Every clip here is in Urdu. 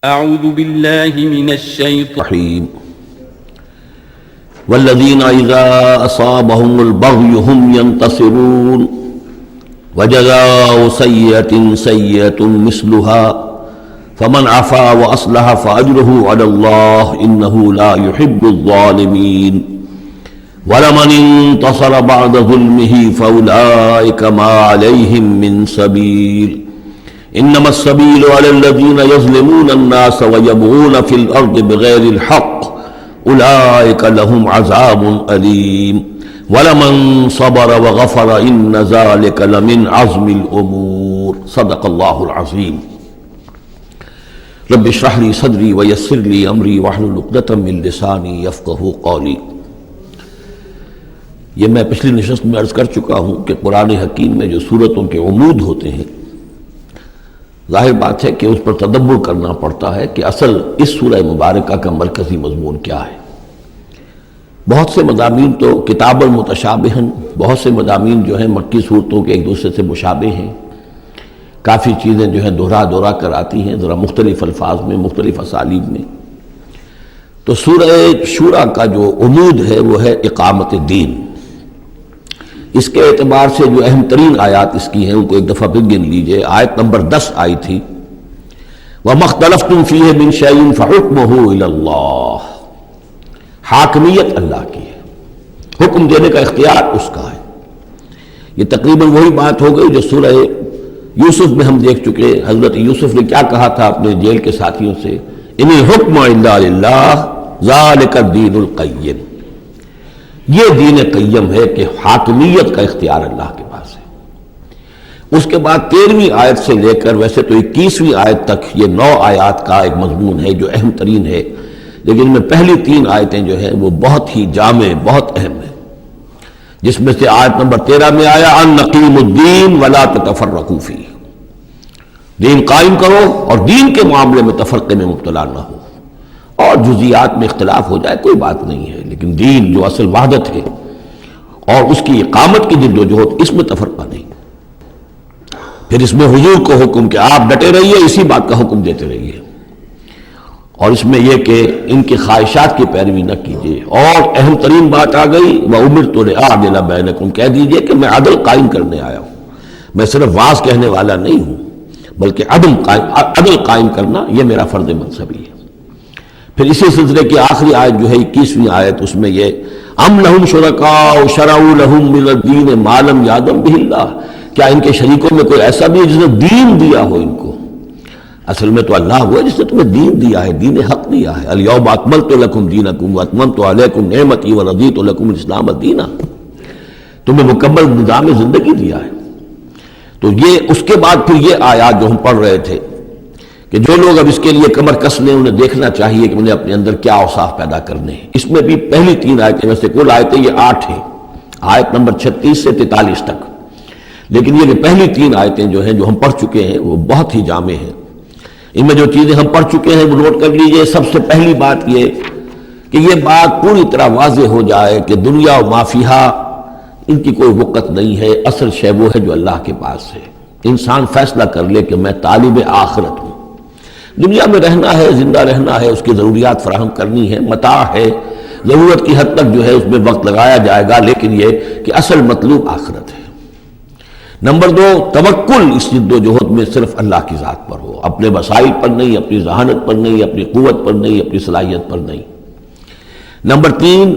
اعوذ باللہ من الشیطان والذین اذا اصابهم البغی هم ينتصرون وجزاء سیئة سیئة مثلها فمن عفا واصلح فاجره على الله انه لا يحب الظالمین ولمن انتصر بعد ظلمه فاولئک ما علیہم من سبیل انما السبیل علی الذین یظلمون الناس ویبغون فی الارض بغیر الحق اولئک لهم عذاب علیم ولمن صبر وغفر ان ذلک لمن عزم الامور صدق اللہ العظیم رب اشرح لی صدری ویسر لی امری واحلل عقدۃ من لسانی یفقہوا قولی۔ یہ میں پچھلی نشست میں عرض کر چکا ہوں کہ قرآن حکیم میں جو صورتوں کے عمود ہوتے ہیں، ظاہر بات ہے کہ اس پر تدبر کرنا پڑتا ہے کہ اصل اس سورہ مبارکہ کا مرکزی مضمون کیا ہے۔ بہت سے مضامین تو کتاب المتشابہن، بہت سے مضامین جو ہیں مکی صورتوں کے ایک دوسرے سے مشابہ ہیں، کافی چیزیں جو ہیں دہرا کر آتی ہیں ذرا مختلف الفاظ میں، مختلف اسالیب میں۔ تو سورہ شورى کا جو عمود ہے وہ ہے اقامت دین۔ اس کے اعتبار سے جو اہم ترین آیات اس کی ہیں ان کو ایک دفعہ پھر گن لیجئے۔ آیت نمبر 10 آئی تھی وَمَا اخْتَلَفْتُمْ فِيهِ مِنْ شَيْءٍ فَحُكْمُهُ إِلَى اللَّهِ، حاکمیت اللہ کی ہے، حکم دینے کا اختیار اس کا ہے۔ یہ تقریباً وہی بات ہو گئی جو سورہ یوسف میں ہم دیکھ چکے۔ حضرت یوسف نے کیا کہا تھا اپنے جیل کے ساتھیوں سے؟ اِنِ الْحُكْمُ إِلَّا لِلَّهِ ذَلِكَ الدِّينُ الْقَيِّمُ، یہ دین قیم ہے کہ حاکمیت کا اختیار اللہ کے پاس ہے۔ اس کے بعد 13ویں آیت سے لے کر ویسے تو 21ویں آیت تک یہ 9 آیات کا ایک مضمون ہے جو اہم ترین ہے، لیکن میں پہلی 3 آیتیں جو ہیں وہ بہت ہی جامع، بہت اہم ہیں، جس میں سے آیت نمبر 13 میں آیا ان نقیم الدین ولا تتفرقوا فیہ، دین قائم کرو اور دین کے معاملے میں تفرقے میں مبتلا نہ ہو، اور جزیات میں اختلاف ہو جائے کوئی بات نہیں ہے، لیکن دین جو اصل وحدت ہے اور اس کی اقامت کی جد و جہد، اس میں تفرقہ نہیں۔ پھر اس میں حضور کو حکم کہ آپ ڈٹے رہیے، اسی بات کا حکم دیتے رہیے، اور اس میں یہ کہ ان کی خواہشات کی پیروی نہ کیجیے۔ اور اہم ترین بات آ گئی وَأُمِرْتُ لِأَعْدِلَ بَيْنَكُمْ، کہہ دیجیے کہ میں عدل قائم کرنے آیا ہوں، میں صرف واعظ کہنے والا نہیں ہوں بلکہ عدل قائم کرنا یہ میرا فرض منصبی ہے۔ پھر اسی سلسلے کی آخری آیت جو ہے 21ویں آیت، اس میں یہ ام لہم شرکاء شرعوا لہم من الدین ما لم یأذن بہ اللہ، کیا ان کے شریکوں میں کوئی ایسا بھی ہے جس نے دین دیا ہو ان کو؟ اصل میں تو اللہ ہوا ہے جس نے تمہیں دین دیا ہے، دین حق دیا ہے۔ الیوم اکملت لکم دینکم واتممت علیکم نعمتی ورضیت لکم الاسلام دینا، تمہیں مکمل نظام زندگی دیا ہے۔ تو یہ اس کے بعد پھر یہ آیات جو ہم پڑھ رہے تھے کہ جو لوگ اب اس کے لیے کمر کس لیں انہیں دیکھنا چاہیے کہ انہیں اپنے اندر کیا اوصاف پیدا کرنے ہیں۔ اس میں بھی پہلی 3 آیتیں میں سے کل آیتیں یہ 8 ہیں، آیت نمبر 36 سے 43 تک، لیکن یہ پہلی 3 آیتیں جو ہیں جو ہم پڑھ چکے ہیں وہ بہت ہی جامع ہیں۔ ان میں جو چیزیں ہم پڑھ چکے ہیں وہ نوٹ کر لیجئے۔ سب سے پہلی بات یہ کہ یہ بات پوری طرح واضح ہو جائے کہ دنیا و ما فیہا ان کی کوئی وقت نہیں ہے، اصل شے وہ ہے جو اللہ کے پاس ہے۔ انسان فیصلہ کر لے کہ میں طالب آخرت ہوں، دنیا میں رہنا ہے، زندہ رہنا ہے، اس کی ضروریات فراہم کرنی ہے، متاع ہے، ضرورت کی حد تک جو ہے اس میں وقت لگایا جائے گا، لیکن یہ کہ اصل مطلوب آخرت ہے۔ نمبر 2، توکل اس جد و جہد میں صرف اللہ کی ذات پر ہو، اپنے وسائل پر نہیں، اپنی ذہانت پر نہیں، اپنی قوت پر نہیں، اپنی صلاحیت پر نہیں۔ نمبر 3،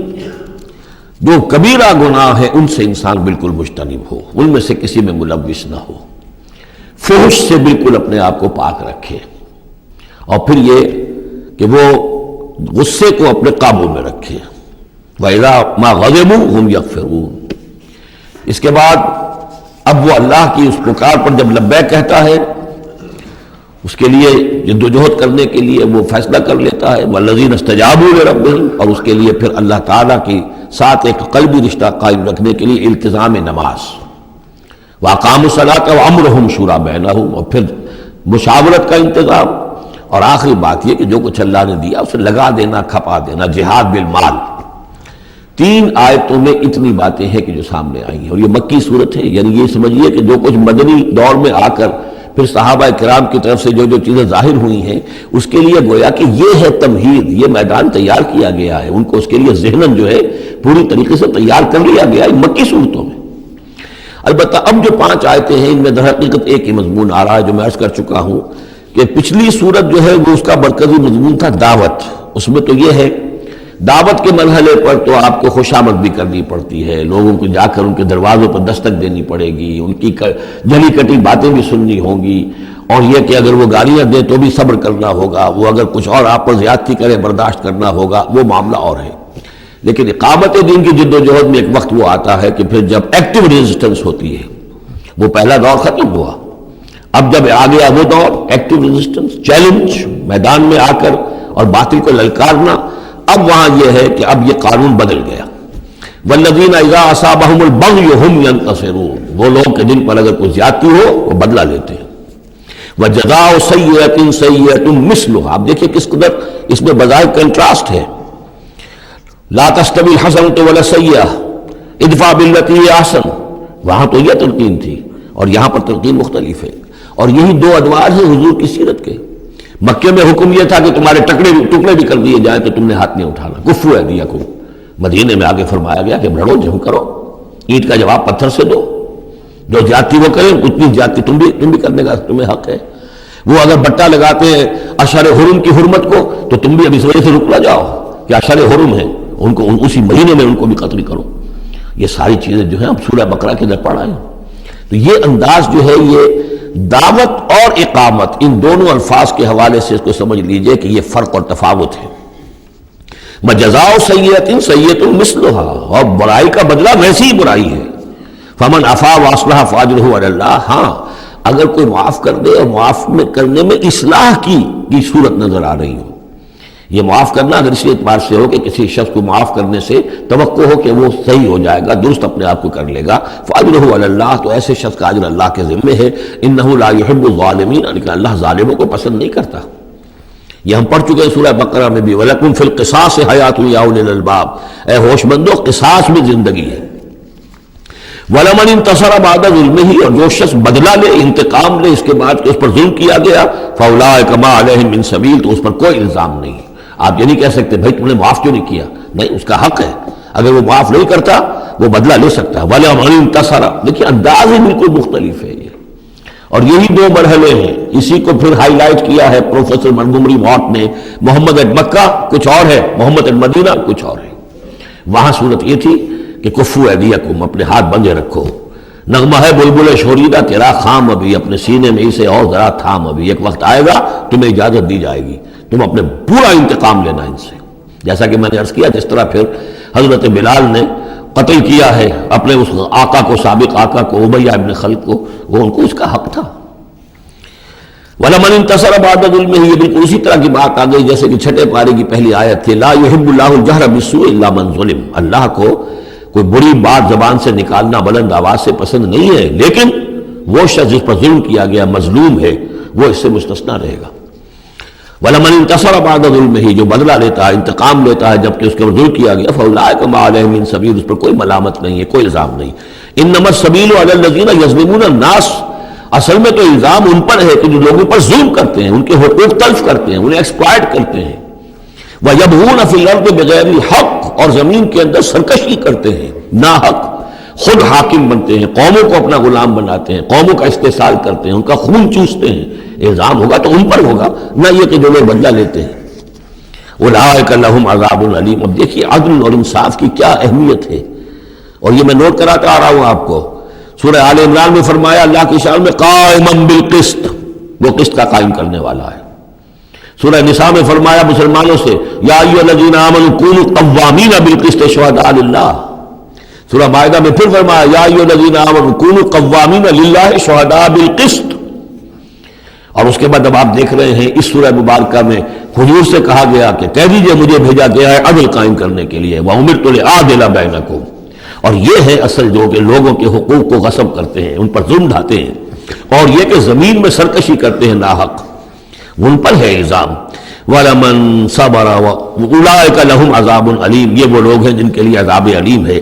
جو کبیرہ گناہ ہے ان سے انسان بالکل مجتنب ہو، ان میں سے کسی میں ملوث نہ ہو، فحش سے بالکل اپنے آپ کو پاک رکھے، اور پھر یہ کہ وہ غصے کو اپنے قابو میں رکھے۔ وَإِذَا مَا غَضِبُوا هُمْ يَغْفِرُونَ۔ اس کے بعد اب وہ اللہ کی اس پکار پر جب لبیک کہتا ہے، اس کے لیے جد و جہد کرنے کے لیے وہ فیصلہ کر لیتا ہے وَالَّذِينَ اسْتَجَابُوا لِرَبِّهِمْ، اور اس کے لیے پھر اللہ تعالیٰ کی ساتھ ایک قلبی رشتہ قائم رکھنے کے لیے التزام نماز، وَأَقَامُوا الصَّلَاةَ وَأَمْرُهُمْ شُورَىٰ بَيْنَهُمْ، اور پھر مشاورت کا انتظام، اور آخری بات یہ کہ جو کچھ اللہ نے دیا اسے لگا دینا، کھپا دینا، جہاد بالمال۔ 3 آیتوں میں اتنی باتیں ہیں کہ جو سامنے آئی ہیں، اور یہ مکی صورت ہے، یعنی یہ سمجھیے کہ جو کچھ مدنی دور میں آ کر پھر صحابہ کرام کی طرف سے جو جو چیزیں ظاہر ہوئی ہیں اس کے لیے گویا کہ یہ ہے تمہید، یہ میدان تیار کیا گیا ہے، ان کو اس کے لیے ذہناً جو ہے پوری طریقے سے تیار کر لیا گیا ہے مکی صورتوں میں۔ البتہ اب جو 5 آیتیں ہیں ان میں در حقیقت ایک ہی مضمون آ رہا ہے جو میں عرض کر چکا ہوں کہ پچھلی صورت جو ہے وہ اس کا مرکزی مضمون تھا دعوت۔ اس میں تو یہ ہے دعوت کے مرحلے پر تو آپ کو خوشامد بھی کرنی پڑتی ہے، لوگوں کو جا کر ان کے دروازوں پر دستک دینی پڑے گی، ان کی جلی کٹی باتیں بھی سننی ہوں گی، اور یہ کہ اگر وہ گالیاں دیں تو بھی صبر کرنا ہوگا، وہ اگر کچھ اور آپ پر زیادتی کرے برداشت کرنا ہوگا، وہ معاملہ اور ہے۔ لیکن اقامت دین کی جد و جہد میں ایک وقت وہ آتا ہے کہ پھر جب ایکٹیو ریزسٹنس ہوتی ہے، وہ پہلا دور ختم ہوا، اب جب آ گیا وہ دور ایکٹیو ریزسٹنس، چیلنج، میدان میں آ کر اور باطل کو للکارنا، اب وہاں یہ ہے کہ اب یہ قانون بدل گیا۔ والذین اذا اصابہم البغی ہم ینتصرون، وہ لوگ کہ جن پر اگر کوئی زیادتی ہو وہ بدلہ لیتے ہیں۔ وجزاء سیئۃ سیئۃ مثلھا، آپ دیکھیے کس قدر اس میں بظاہر کنٹراسٹ ہے۔ لا تستوی الحسنۃ ولا السیئۃ ادفع بالتی ہی احسن، وہاں تو یہ تلقین تھی اور یہاں پر تلقین مختلف ہے، اور یہی 2 ادوار ہیں حضور کی سیرت کے۔ مکے میں حکم یہ تھا کہ تمہارے ٹکڑے بھی کر دیے جائیں تو تم نے ہاتھ نہیں اٹھانا، کفو ایدیکم۔ مدینے میں آگے فرمایا گیا کہ بڑھو جم کرو، اینٹ کا جواب پتھر سے دو، جو جاتی وہ کریں اتنی جاتی تم بھی کرنے کا تمہیں حق ہے۔ وہ اگر بٹا لگاتے ہیں اشہر حرم کی حرمت کو تو تم بھی اب اس وجہ سے رک نہ جاؤ کہ اشہر حرم ہے، ان کو اسی مہینے میں ان کو بھی قتل کرو۔ یہ ساری چیزیں جو ہیں اب سورہ بقرہ کے اندر پڑھا ہے۔ تو یہ انداز جو ہے یہ دعوت اور اقامت، ان دونوں الفاظ کے حوالے سے اس کو سمجھ لیجئے کہ یہ فرق اور تفاوت ہے۔ وجزاء سیئۃ سیئۃ مثلھا، اور برائی کا بدلہ ویسی ہی برائی ہے۔ فمن عفا واصلح فاجرہ علی اللہ، ہاں اگر کوئی معاف کر دے اور معاف کرنے میں اصلاح کی صورت نظر آ رہی ہو، یہ معاف کرنا اگر اسی اعتبار سے ہو کہ کسی شخص کو معاف کرنے سے توقع ہو کہ وہ صحیح ہو جائے گا، درست اپنے آپ کو کر لے گا، فاجرہ علی اللہ، تو ایسے شخص کا اجر اللہ کے ذمے ہے۔ انہ لا یحب الظالمین، لیکن اللہ ظالموں کو پسند نہیں کرتا۔ یہ ہم پڑھ چکے ہیں سورہ بقرہ میں بھی، وَلَكُمْ فِي الْقِصَاصِ حَيَاةٌ يَا أُولِي الْأَلْبَابِ، اے ہوش مندو قصاص میں زندگی ہے۔ وَلَمَنِ انتَصَرَ بَعْدَ ظُلْمِهِ، اور جو شخص بدلہ لے، انتقام لے اس کے بعد کہ اس پر ظلم کیا گیا، فَأُولَٰئِكَ مَا عَلَيْهِم مِّن سَبِيلٍ، تو اس پر کوئی الزام نہیں۔ آپ یہ نہیں کہہ سکتے بھائی تم نے معاف کیوں نہیں کیا، نہیں، اس کا حق ہے، اگر وہ معاف نہیں کرتا وہ بدلہ لے سکتا ہے۔ وَلَمَنِ انتَصَرَ، دیکھیے انداز ہی بالکل مختلف ہے یہ، اور یہی 2 مرحلے ہیں۔ اسی کو پھر ہائی لائٹ کیا ہے پروفیسر منگومری واٹ نے، محمد ایٹ مکہ کچھ اور ہے، محمد ایٹ مدینہ کچھ اور ہے۔ وہاں صورت یہ تھی کہ کفو ایدیکم، اپنے ہاتھ بندھے رکھو، نغمہ ہے بلبل شوریدہ تیرا خام ابھی، اپنے سینے میں اسے اور ذرا تھام، ابھی ایک وقت آئے گا تمہیں اجازت دی جائے گی، تم اپنے پورا انتقام لینا ان سے۔ جیسا کہ میں نے عرض کیا جس طرح پھر حضرت بلال نے قتل کیا ہے اپنے اس آقا کو، سابق آقا کو، امیہ ابن خلف کو، وہ ان کو اس کا حق تھا۔ وَلَمَنِ انتَصَرَ بَعْدَ ظُلْمِهِ، یہ بالکل اسی طرح کی بات آ گئی جیسے کہ 6 پارے کی پہلی آیت تھی، لا يحب اللہ الجہر بالسوء الا من ظلم، اللہ کو کوئی بری بات زبان سے نکالنا بلند آواز سے پسند نہیں ہے، لیکن وہ شخص جس پر ظلم کیا گیا مظلوم ہے وہ اس سے مستثنا رہے گا۔ وَلَمَنِ انتَصَرَ بَعْدَ ظُلْمِهِ، جو بدلہ لیتا ہے، انتقام لیتا ہے جبکہ اس کے اوپر ظلم کیا گیا، فَأُولَٰئِكَ مَا عَلَيْهِم مِّن سَبِيلٍ، اس پر کوئی ملامت نہیں ہے، کوئی الزام نہیں۔ إِنَّمَا السَّبِيلُ عَلَى الَّذِينَ يَظْلِمُونَ النَّاسَ، اصل میں تو الزام ان پر ہے کہ جو لوگوں پر ظلم کرتے ہیں، ان کے حقوق تلف کرتے ہیں، انہیں ایکسپلائٹ کرتے ہیں۔ وَيَبْغُونَ فِي الْأَرْضِ بِغَيْرِ الْحَقِّ، اور زمین کے اندر سرکشی کرتے ہیں، ناحق، خود حاکم بنتے ہیں، قوموں کو اپنا غلام بناتے ہیں، قوموں کا استحصال کرتے ہیں، ان کا خون چوستے ہیں۔ الزام ہوگا تو ان پر ہوگا، نہ یہ کہ جو لوگ بدلہ لیتے ہیں۔ اولئک لہم عذاب علیم، اب دیکھیے عدل اور انصاف کی کیا اہمیت ہے، اور یہ میں نوٹ کراتا آ رہا ہوں آپ کو۔ سورہ آل عمران میں فرمایا اللہ کی شان میں قائما بالقسط، وہ قسط کا قائم کرنے والا ہے۔ سورہ نساء میں فرمایا مسلمانوں سے یا ایھا الذین آمنوا کونوا قوامین بالقسط شہداء للہ۔ سورہ مائدہ میں پھر فرمایا یا ایھا الذین آمنوا کونوا قوامین للہ شہداء بالقسط۔ اور اس کے بعد اب آپ دیکھ رہے ہیں اس سورہ مبارکہ میں حضور سے کہا گیا کہ کہہ دیجئے مجھے بھیجا گیا ہے عدل قائم کرنے کے لیے، وَأُمِرْتُ لِأَعْدِلَ بَيْنَكُمْ، اور یہ ہے اصل جو کہ لوگوں کے حقوق کو غصب کرتے ہیں، ان پر ظلم ڈھاتے ہیں، اور یہ کہ زمین میں سرکشی کرتے ہیں ناحق، ان پر ہے الزام۔ وَلَمَنْ صَبَرَ أُولَٰئِكَ لَهُمْ عَذَابٌ عَلِيمٌ، یہ وہ لوگ ہیں جن کے لیے عذاب علیم ہے۔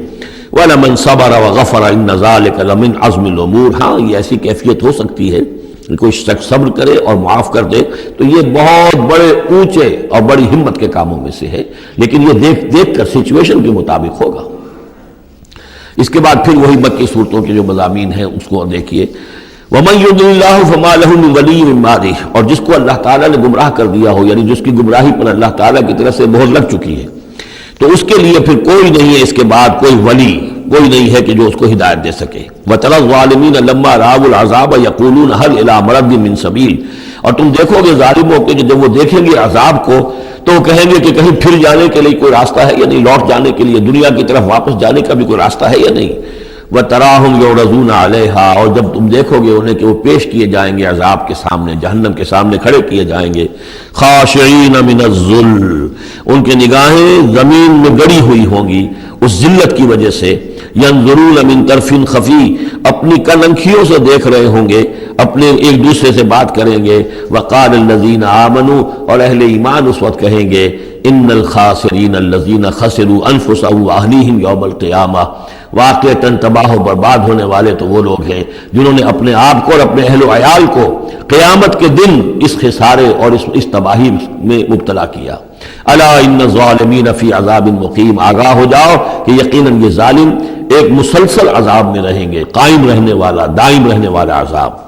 وَلَمَنْ صَبَرَ وَغَفَرَ إِنَّ ذَلِكَ لَمِنْ عَزْمِ الْأُمُورِ، ہاں یہ ایسی کیفیت ہو سکتی ہے کوئی شخص صبر کرے اور معاف کر دے تو یہ بہت بڑے اونچے اور بڑی ہمت کے کاموں میں سے ہے، لیکن یہ دیکھ دیکھ کر سچویشن کے مطابق ہوگا۔ اس کے بعد پھر وہی مکی صورتوں کے جو مضامین ہیں اس کو دیکھیے، وَمَن يُضْلِلِ اللَّهُ فَمَا لَهُ مِن وَلِيٍّ مِّن بَعْدِهِ، اور جس کو اللہ تعالیٰ نے گمراہ کر دیا ہو، یعنی جس کی گمراہی پر اللہ تعالیٰ کی طرف سے مہر لگ چکی ہے، تو اس کے لیے پھر کوئی نہیں ہے اس کے بعد کوئی ولی، کوئی نہیں ہے کہ جو اس کو ہدایت دے سکے۔ وَتَرَى الظَّالِمِينَ لَمَّا رَأَوُا الْعَذَابَ يَقُولُونَ هَلْ إِلَىٰ مَرَدٍ مِّن سَبِيلٍ، اور تم دیکھو گے ظالموں کے کہ جب وہ دیکھیں گے عذاب کو تو وہ کہیں گے کہ کہیں پھر جانے کے لیے کوئی راستہ ہے یا نہیں، لوٹ جانے کے لیے دنیا کی طرف واپس جانے کا بھی کوئی راستہ ہے یا نہیں۔ وَتَرَاهُمْ يُعْرَضُونَ عَلَيْهَا، اور جب تم دیکھو گے انہیں کہ وہ پیش کیے جائیں گے عذاب کے سامنے، جہنم کے سامنے کھڑے کیے جائیں گے، خاشعین من الذل، ان کی نگاہیں زمین میں گڑی ہوئی ہوں گی اس ذلت کی وجہ سے، ینظرون من طرف خفی، اپنی کننکھیوں سے دیکھ رہے ہوں گے، اپنے ایک دوسرے سے بات کریں گے۔ وقال الذین آمنوا، اور اہل ایمان اس وقت کہیں گے، ان الخاسرین الذین خسروا انفسهم واہلیہم یوم القیامہ، واقعتاً تباہ و برباد ہونے والے تو وہ لوگ ہیں جنہوں نے اپنے آپ کو اور اپنے اہل و عیال کو قیامت کے دن اس خسارے اور اس تباہی میں مبتلا کیا۔ الا ان الظالمین فی عذاب مقیم، آگاہ ہو جاؤ کہ یقیناً یہ ظالم ایک مسلسل عذاب میں رہیں گے، قائم رہنے والا، دائم رہنے والا عذاب۔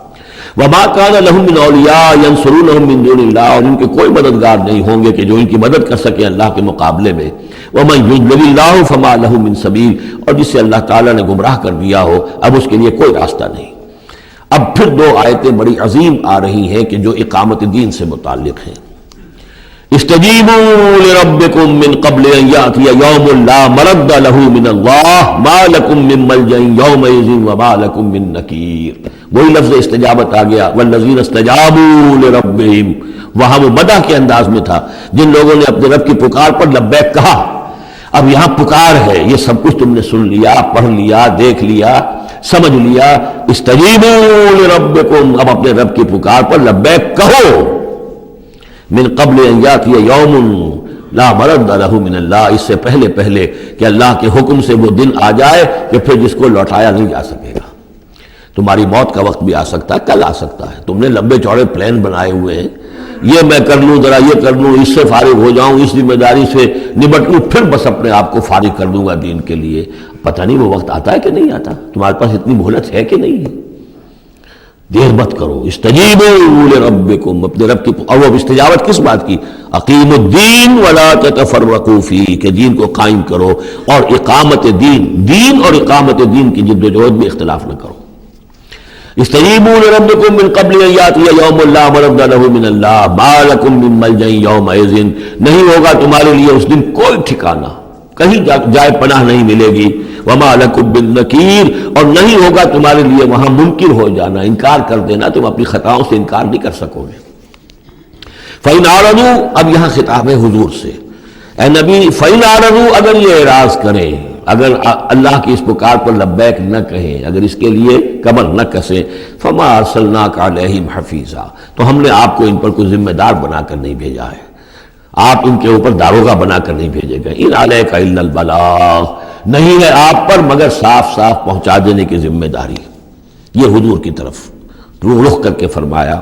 وما كان لهم من اولیاء ينصرونهم من دون اللہ، اور ان کے کوئی مددگار نہیں ہوں گے کہ جو ان کی مدد کر سکے اللہ کے مقابلے میں۔ ومن يضلل اللہ فما له من سبیل، اور جسے اللہ تعالیٰ نے گمراہ کر دیا ہو اب اس کے لیے کوئی راستہ نہیں۔ اب پھر دو آیتیں بڑی عظیم آ رہی ہیں کہ جو اقامت دین سے متعلق ہیں۔ استجیبوا لربکم من قبل ان یاتی یوم لا مرد له من اللہ ما لکم من ملجأ یومئذ وما لکم من نکیر، وہی لفظ استجابت آ گیا، والذین استجابوا لربہم، وہاں وہ مدح کے انداز میں تھا جن لوگوں نے اپنے رب کی پکار پر لبیک کہا۔ اب یہاں پکار ہے، یہ سب کچھ تم نے سن لیا، پڑھ لیا، دیکھ لیا، سمجھ لیا۔ استجیبوا لربکم، اب اپنے رب کی پکار پر لبیک کہو۔ من قبل ان یاتی یوم لا مرد له من اللہ، اس سے پہلے کہ اللہ کے حکم سے وہ دن آ جائے کہ پھر جس کو لوٹایا نہیں جا سکے گا۔ تمہاری موت کا وقت بھی آ سکتا ہے، کل آ سکتا ہے، تم نے لمبے چوڑے پلان بنائے ہوئے ہیں، یہ میں کر لوں، ذرا یہ کر لوں، اس سے فارغ ہو جاؤں، اس ذمہ داری سے نمٹ لوں، پھر بس اپنے آپ کو فارغ کر دوں گا دین کے لیے۔ پتہ نہیں وہ وقت آتا ہے کہ نہیں آتا، تمہارے پاس اتنی مہلت ہے کہ نہیں ہے، دیر مت کرو۔ استجیبوا لربکم، اپنے رب کی، اور وہ استجابت کس بات کی؟ اقیموا الدین ولا تتفرقوا فیہ، کہ دین کو قائم کرو اور اقامت دین اور اقامت دین کی جد و جہد میں اختلاف نہ کرو۔ استجیبوا لربکم من قبل ان یاتی یوم لا مرد له من اللہ ما لکم من ملجأ یومئذ، نہیں ہوگا تمہارے لیے اس دن کوئی ٹھکانہ، کہیں جائے پناہ نہیں ملے گی۔ وما لکم من نکیر، اور نہیں ہوگا تمہارے لیے وہاں منکر ہو جانا، انکار کر دینا، تم اپنی خطاؤں سے انکار نہیں کر سکو گے۔ فإن أعرضوا، اب یہاں خطاب ہے حضور سے، اے نبی، فإن أعرضوا، اگر یہ اعراض کریں، اگر اللہ کی اس پکار پر لبیک نہ کہیں، اگر اس کے لیے کمر نہ کسیں، فما ارسلناک علیہم حفیظا، تو ہم نے آپ کو ان پر کوئی ذمہ دار بنا کر نہیں بھیجا ہے، آپ ان کے اوپر داروغہ بنا کر نہیں بھیجے گئے۔ ان علیک الا البلاغ، نہیں ہے آپ پر مگر صاف صاف پہنچا دینے کی ذمہ داری۔ یہ حضور کی طرف رخ کر کے فرمایا۔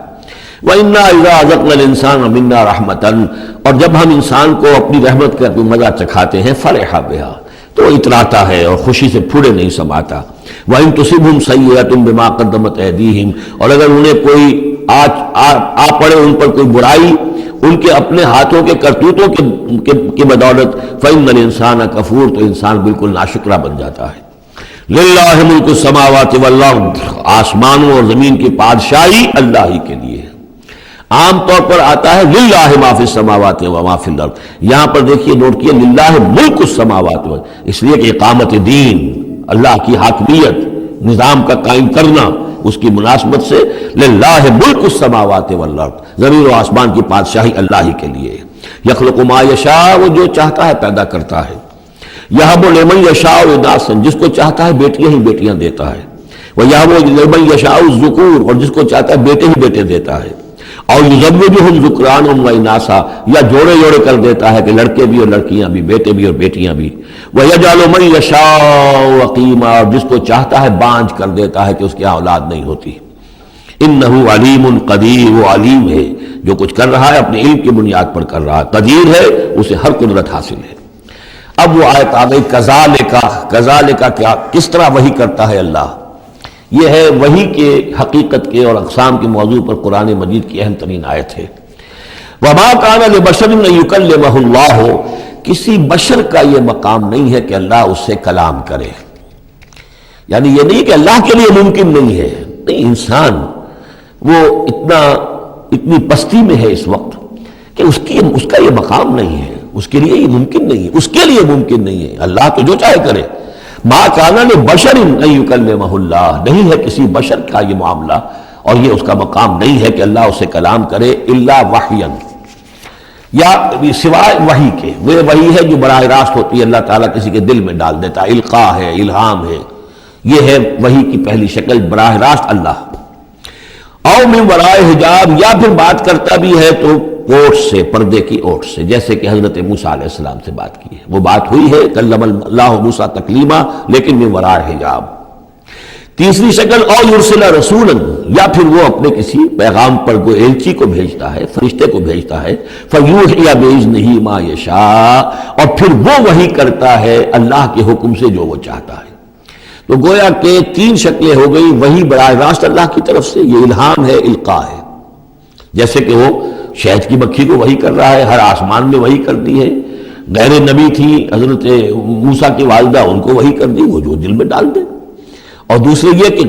وَإِنَّا إِذَا أَذَقْنَا الْإِنسَانَ مِنَّا رَحْمَةً، اور جب ہم انسان کو اپنی رحمت کا مزہ چکھاتے ہیں، فَرِحَ بِهَا، تو اتراتا ہے اور خوشی سے پھوڑے نہیں سماتا۔ وَإِن تُصِبْهُمْ سَيِّئَةٌ بِمَا قَدَّمَتْ أَيْدِيهِمْ، اور اگر انہیں کوئی آ پڑے ان پر کوئی برائی ان کے اپنے ہاتھوں کے کرتوتوں کی بدولت، فَإِنَّ الْإِنسَانَ كَفُورٌ، تو انسان بالکل ناشکرا بن جاتا ہے۔ لِلَّهِ مُلْكُ السَّمَاوَاتِ وَالْأَرْضِ، آسمانوں اور زمین کی بادشاہی اللہ ہی کے لیے ہے۔ عام طور پر آتا ہے للہ ما فی السماوات و ما فی الارض، یہاں پر دیکھیے نوٹ کیے للہ ملک السماوات، اس لیے کہ اقامت دین، اللہ کی حاکمیت، نظام کا قائم کرنا، اس کی مناسبت سے للہ ملک السماوات والارض، زمین و آسمان کی بادشاہی اللہ ہی کے لیے۔ یخلق ما یشاء، وہ جو چاہتا ہے پیدا کرتا ہے۔ یہب لمن یشاء اناسا، جس کو چاہتا ہے بیٹیاں ہی بیٹیاں دیتا ہے۔ ویہب لمن یشاء الذکور، اور جس کو چاہتا ہے بیٹے ہی بیٹے دیتا ہے۔ اور یزوجہم ذکرانا و اناسا، یا جوڑے جوڑے کر دیتا ہے کہ لڑکے بھی اور لڑکیاں بھی، بیٹے بھی اور بیٹیاں بھی۔ ویجعل من یشاء عقیما، اور جس کو چاہتا ہے بانجھ کر دیتا ہے کہ اس کی اولاد نہیں ہوتی۔ انہ علیم قدیر، وہ علیم ہے، جو کچھ کر رہا ہے اپنے علم کی بنیاد پر کر رہا ہے، قدیر ہے، اسے ہر قدرت حاصل ہے۔ اب وہ آیت آ گئی کذالک، کیا کس طرح وحی کرتا ہے اللہ؟ یہ ہے وحی کے حقیقت کے اور اقسام کے موضوع پر قرآن مجید کی اہم ترین آیت ہے۔ وما کان لبشر ان یکلمہ اللہ، کسی بشر کا یہ مقام نہیں ہے کہ اللہ اس سے کلام کرے، یعنی یہ نہیں کہ اللہ کے لیے ممکن نہیں ہے، نہیں، انسان وہ اتنی پستی میں ہے اس وقت کہ اس کا یہ مقام نہیں ہے، اس کے لیے یہ ممکن نہیں ہے، اس کے لیے ممکن نہیں ہے، اللہ تو جو چاہے کرے۔ ما کان لبشر ان یکلمہ اللہ، نہیں ہے کسی بشر کا یہ معاملہ اور یہ اس کا مقام نہیں ہے کہ اللہ اسے کلام کرے، الا وحیا، یا سوائے وحی کے، وہ وحی ہے جو براہ راست ہوتی ہے، اللہ تعالیٰ کسی کے دل میں ڈال دیتا ہے، القاء ہے، الہام ہے، یہ ہے وحی کی پہلی شکل، براہ راست اللہ۔ او من ورائے حجاب، یا پھر بات کرتا بھی ہے تو اوٹ سے، پردے کی اوٹ سے، جیسے کہ حضرت موسیٰ علیہ السلام سے بات کی ہے، وہ بات ہوئی ہے، کلم اللہ موسیٰ تکلیما، لیکن من ورائے حجاب۔ تیسری شکل او یرسل رسولا، یا پھر وہ اپنے کسی پیغام پر کوئی ایلچی کو بھیجتا ہے، فرشتے کو بھیجتا ہے، فیوحی باذنہ ما یشاء، اور پھر وہ وحی کرتا ہے اللہ کے حکم سے جو وہ چاہتا ہے۔ تو گویا کہ تین شکلیں ہو گئی، وحی براہ راست اللہ کی طرف سے، یہ الہام ہے، القاء ہے، جیسے کہ وہ شہد کی مکھی کو وحی کر رہا ہے، ہر آسمان میں وحی کر دی ہے۔ غیر نبی تھی حضرت موسیٰ کی والدہ، ان کو وحی کر دی، وہ جو دل میں ڈال دے۔ اور دوسرے یہ کہ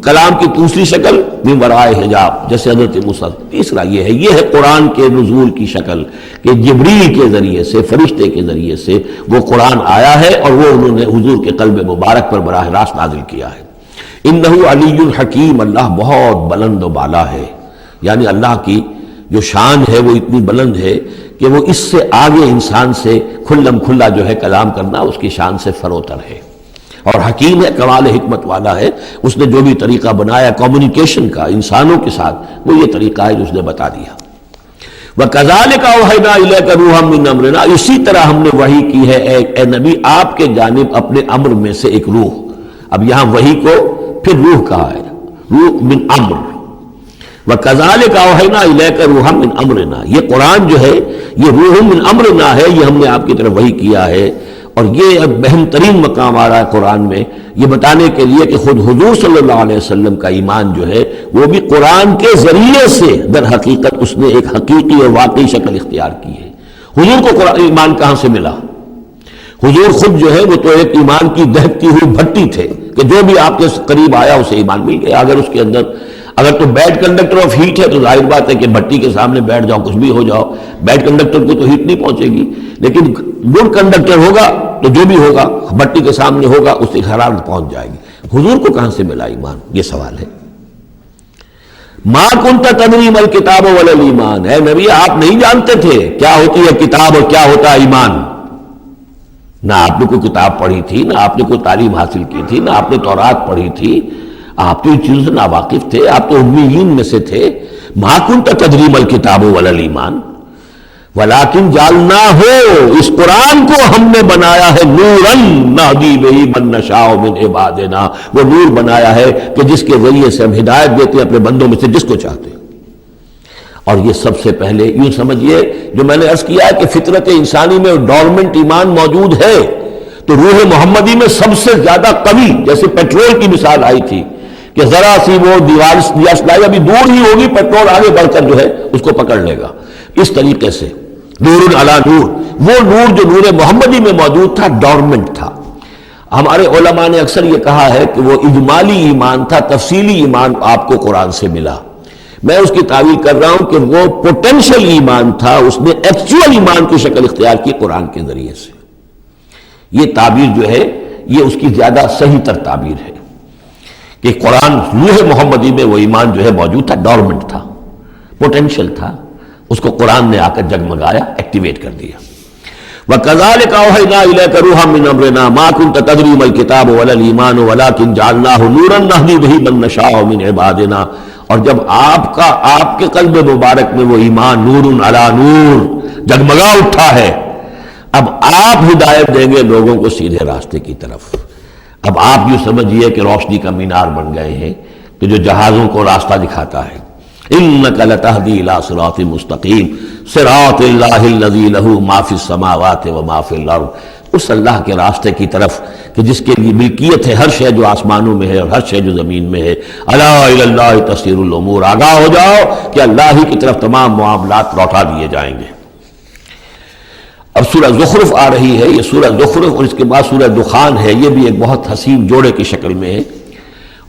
کلام کی دوسری شکل من ورائے حجاب، جیسے حضرت موسیٰ۔ تیسرا یہ ہے قرآن کے نزول کی شکل، کہ جبریل کے ذریعے سے، فرشتے کے ذریعے سے وہ قرآن آیا ہے اور وہ انہوں نے حضور کے قلب مبارک پر براہ راست نازل کیا ہے۔ انہ علی حکیم، اللہ بہت بلند و بالا ہے، یعنی اللہ کی جو شان ہے وہ اتنی بلند ہے کہ وہ اس سے آگے انسان سے کھلم کھلا جو ہے کلام کرنا اس کی شان سے فروتر ہے، اور حکیم ہے، کمال حکمت والا ہے۔ اس نے جو بھی طریقہ بنایا کمیونیکیشن کا انسانوں کے ساتھ، وہ یہ طریقہ ہے جو اس نے بتا دیا۔ وَكَذَلِكَ أَوْحَيْنَا إِلَيْكَ رُوحًا مِّنْ أَمْرِنَا، اسی طرح ہم نے وحی کی ہے اے نبی آپ کے جانب اپنے امر میں سے ایک روح۔ اب یہاں وحی کو پھر روح کہا ہے، روح من امر۔ وَكَذَلِكَ أَوْحَيْنَا إِلَيْكَ رُوحًا مِّنْ أَمْرِنَا، یہ قرآن جو ہے یہ روح من امرنا ہے، یہ ہم نے آپ کی طرف وحی کیا ہے۔ اور یہ اب اہم ترین مقام آ رہا ہے قرآن میں، یہ بتانے کے لیے کہ خود حضور صلی اللہ علیہ وسلم کا ایمان جو ہے وہ بھی قرآن کے ذریعے سے در حقیقت اس نے ایک حقیقی اور واقعی شکل اختیار کی ہے۔ حضور کو قرآن ایمان کہاں سے ملا؟ حضور خود جو ہے وہ تو ایک ایمان کی دہکتی ہوئی بھٹی تھے کہ جو بھی آپ کے قریب آیا اسے ایمان مل گیا۔ اگر تو بیڈ کنڈکٹر آف ہیٹ ہے تو ظاہر بات ہے کہ بھٹی کے سامنے بیٹھ جاؤ، کچھ بھی ہو جاؤ، بیڈ کنڈکٹر کو تو ہیٹ نہیں پہنچے گی، لیکن گڈ کنڈکٹر ہوگا تو جو بھی ہوگا بھٹی کے سامنے ہوگا اس سے حرارت پہنچ جائے گی۔ حضور کو کہاں سے ملا ایمان؟ یہ سوال ہے۔ ما کنت تدری ما الکتاب ولا الایمان، اے نبی آپ نہیں جانتے تھے کیا ہوتی ہے کتاب اور کیا ہوتا ہے ایمان، نہ آپ نے کوئی کتاب پڑھی تھی، نہ آپ نے کوئی تعلیم حاصل کی تھی، نہ آپ نے تورات پڑھی تھی، آپ تو ان چیزوں سے ناواقف تھے، آپ تو امیین میں سے تھے۔ ما کنت تدری ما الکتاب ولا الایمان ولیکن جعلناہ، اس قرآن کو ہم نے بنایا ہے نوراً نہدی بہ من نشاء من عبادنا، وہ نور بنایا ہے کہ جس کے ذریعے سے ہم ہدایت دیتے ہیں اپنے بندوں میں سے جس کو چاہتے ہیں۔ اور یہ سب سے پہلے یوں سمجھیے، جو میں نے عرض کیا ہے کہ فطرت انسانی میں ڈورمنٹ ایمان موجود ہے، تو روح محمدی میں سب سے زیادہ قوی، جیسے پیٹرول کی مثال آئی تھی کہ ذرا سی وہ دیوار سلائی ابھی دور ہی ہوگی، پیٹرول آگے بڑھ کر جو ہے اس کو پکڑ لے گا۔ اس طریقے سے نور علی نور، وہ نور جو نور محمدی میں موجود تھا ڈورمنٹ تھا۔ ہمارے علماء نے اکثر یہ کہا ہے کہ وہ اجمالی ایمان تھا، تفصیلی ایمان آپ کو قرآن سے ملا۔ میں اس کی تعویل کر رہا ہوں کہ وہ پوٹینشل ایمان تھا، اس نے ایکچوئل ایمان کی شکل اختیار کی قرآن کے ذریعے سے۔ یہ تعبیر جو ہے یہ اس کی زیادہ صحیح تر تعبیر ہے کہ قرآن روح محمدی میں وہ ایمان جو ہے موجود تھا، ڈورمنٹ تھا، پوٹینشل تھا، اس کو قرآن نے آ کر جگمگایا، ایکٹیویٹ کر دیا۔ وَكَذَلِكَ أَوْحَيْنَا إِلَيْكَ رُوحًا مِّنْ أَمْرِنَا مَا كُنْتَ تَدْرِي مَا الْكِتَابُ وَلَا الْإِيمَانُ وَلَٰكِنْ جَعَلْنَاهُ نُورًا نَهْدِي بِهِ مَن نَّشَاءُ مِنْ عِبَادِنَا، اور جب آپ کے قلب مبارک میں وہ ایمان نور علی نور جگمگا اٹھا ہے، اب آپ ہدایت دیں گے لوگوں کو سیدھے راستے کی طرف۔ اب آپ یوں سمجھیے کہ روشنی کا مینار بن گئے ہیں، کہ جو جہازوں کو راستہ دکھاتا ہے. انک لتہدی الی صراط مستقیم صراط اللہ الذی لہ ما فی السماوات و ما فی الارض، اس اللہ کے راستے کی طرف کہ جس کے لیے ملکیت ہے ہر شے جو آسمانوں میں ہے اور ہر شے جو زمین میں ہے. الا الی اللہ تصیر الامور، آگاہ ہو جاؤ کہ اللہ ہی کی طرف تمام معاملات لوٹا دیے جائیں گے. اب سورہ زخرف آ رہی ہے. یہ سورہ زخرف اور اس کے بعد سورہ دخان ہے، یہ بھی ایک بہت حسین جوڑے کی شکل میں ہے،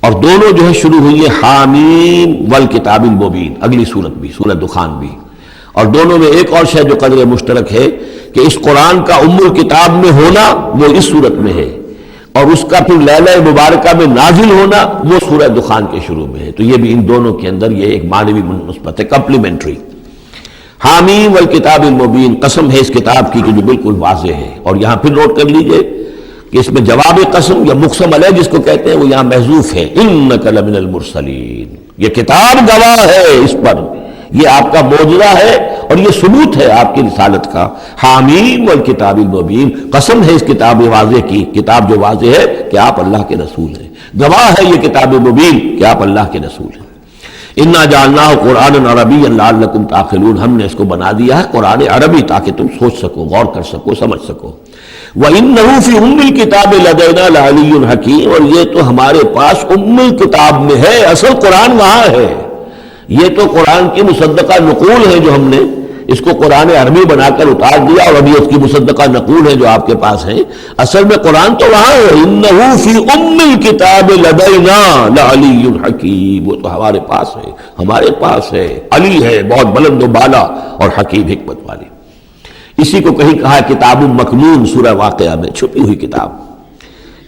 اور دونوں جو ہے شروع ہوئی ہے حامیم والکتاب المبین، اگلی سورت بھی سورہ دخان بھی. اور دونوں میں ایک اور شے جو قدر مشترک ہے کہ اس قرآن کا ام الکتاب میں ہونا وہ اس سورت میں ہے، اور اس کا پھر لیلہ مبارکہ میں نازل ہونا وہ سورہ دخان کے شروع میں ہے. تو یہ بھی ان دونوں کے اندر یہ ایک معنوی نسبت ہے، کمپلیمنٹری. حامیم والکتاب المبین، قسم ہے اس کتاب کی کہ جو بالکل واضح ہے. اور یہاں پھر نوٹ کر لیجئے کہ اس میں جواب قسم یا مقسم علیہ جس کو کہتے ہیں وہ یہاں محذوف ہے. انک لمن المرسلین، یہ کتاب گواہ ہے اس پر، یہ آپ کا معجزہ ہے اور یہ ثبوت ہے آپ کی رسالت کا. حامیم والکتاب المبین، قسم ہے اس کتاب واضح کی، کتاب جو واضح ہے کہ آپ اللہ کے رسول ہیں. گواہ ہے یہ کتاب مبین کہ آپ اللہ کے رسول ہیں. انا جعلناہ قرآنا عربیا لعلکم تعقلون، ہم نے اس کو بنا دیا ہے قرآن عربی تاکہ تم سوچ سکو، غور کر سکو، سمجھ سکو. وَإِنَّهُ فِي أُمِّ الْكِتَابِ لَدَيْنَا لَعَلِيٌّ حَكِيمٌ، اور یہ تو ہمارے پاس ام الکتاب میں ہے، اصل قرآن وہاں ہے. یہ تو قرآن کی مصدقہ نقول ہے جو ہم نے اس کو قرآن عربی بنا کر اتار دیا، اور ابھی اس کی مصدقہ نقول ہے جو آپ کے پاس ہیں. اصل میں قرآن تو وہاں ہے. اِنَّهُ فِي أُمِّ الْكِتَابِ لَدَيْنَا لَعَلِيٌّ حَكِيمٌ، وہ تو ہمارے پاس ہے، ہمارے پاس ہے، علی ہے، بہت بلند و بالا اور حکیم حکمت والی. اسی کو کہیں کہا کتاب مکنون سورہ واقعہ میں، چھپی ہوئی کتاب.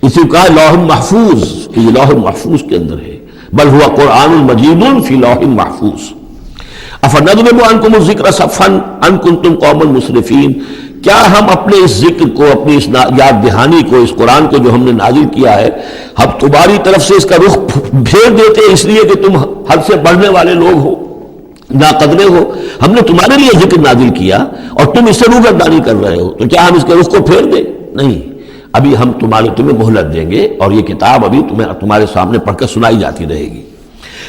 اسی کو کہا لوح محفوظ، کہ یہ لوح محفوظ کے اندر ہے. بل ہوا قرآن مجید فی لوح محفوظ. افنضرب عنکم الذکر صفحا ان کنتم قوما مسرفین، کیا ہم اپنے اس ذکر کو، اپنی اس یاد دہانی کو، اس قرآن کو جو ہم نے نازل کیا ہے، ہم تمہاری طرف سے اس کا رخ پھیر دیتے اس لیے کہ تم حد سے بڑھنے والے لوگ ہو، ناقدرے ہو. ہم نے تمہارے لیے ذکر نازل کیا اور تم اس سے روگردانی کر رہے ہو، تو کیا ہم اس کے رخ کو پھیر دیں؟ نہیں، ابھی ہم تمہیں مہلت دیں گے، اور یہ کتاب ابھی تمہارے سامنے پڑھ کر سنائی جاتی رہے گی.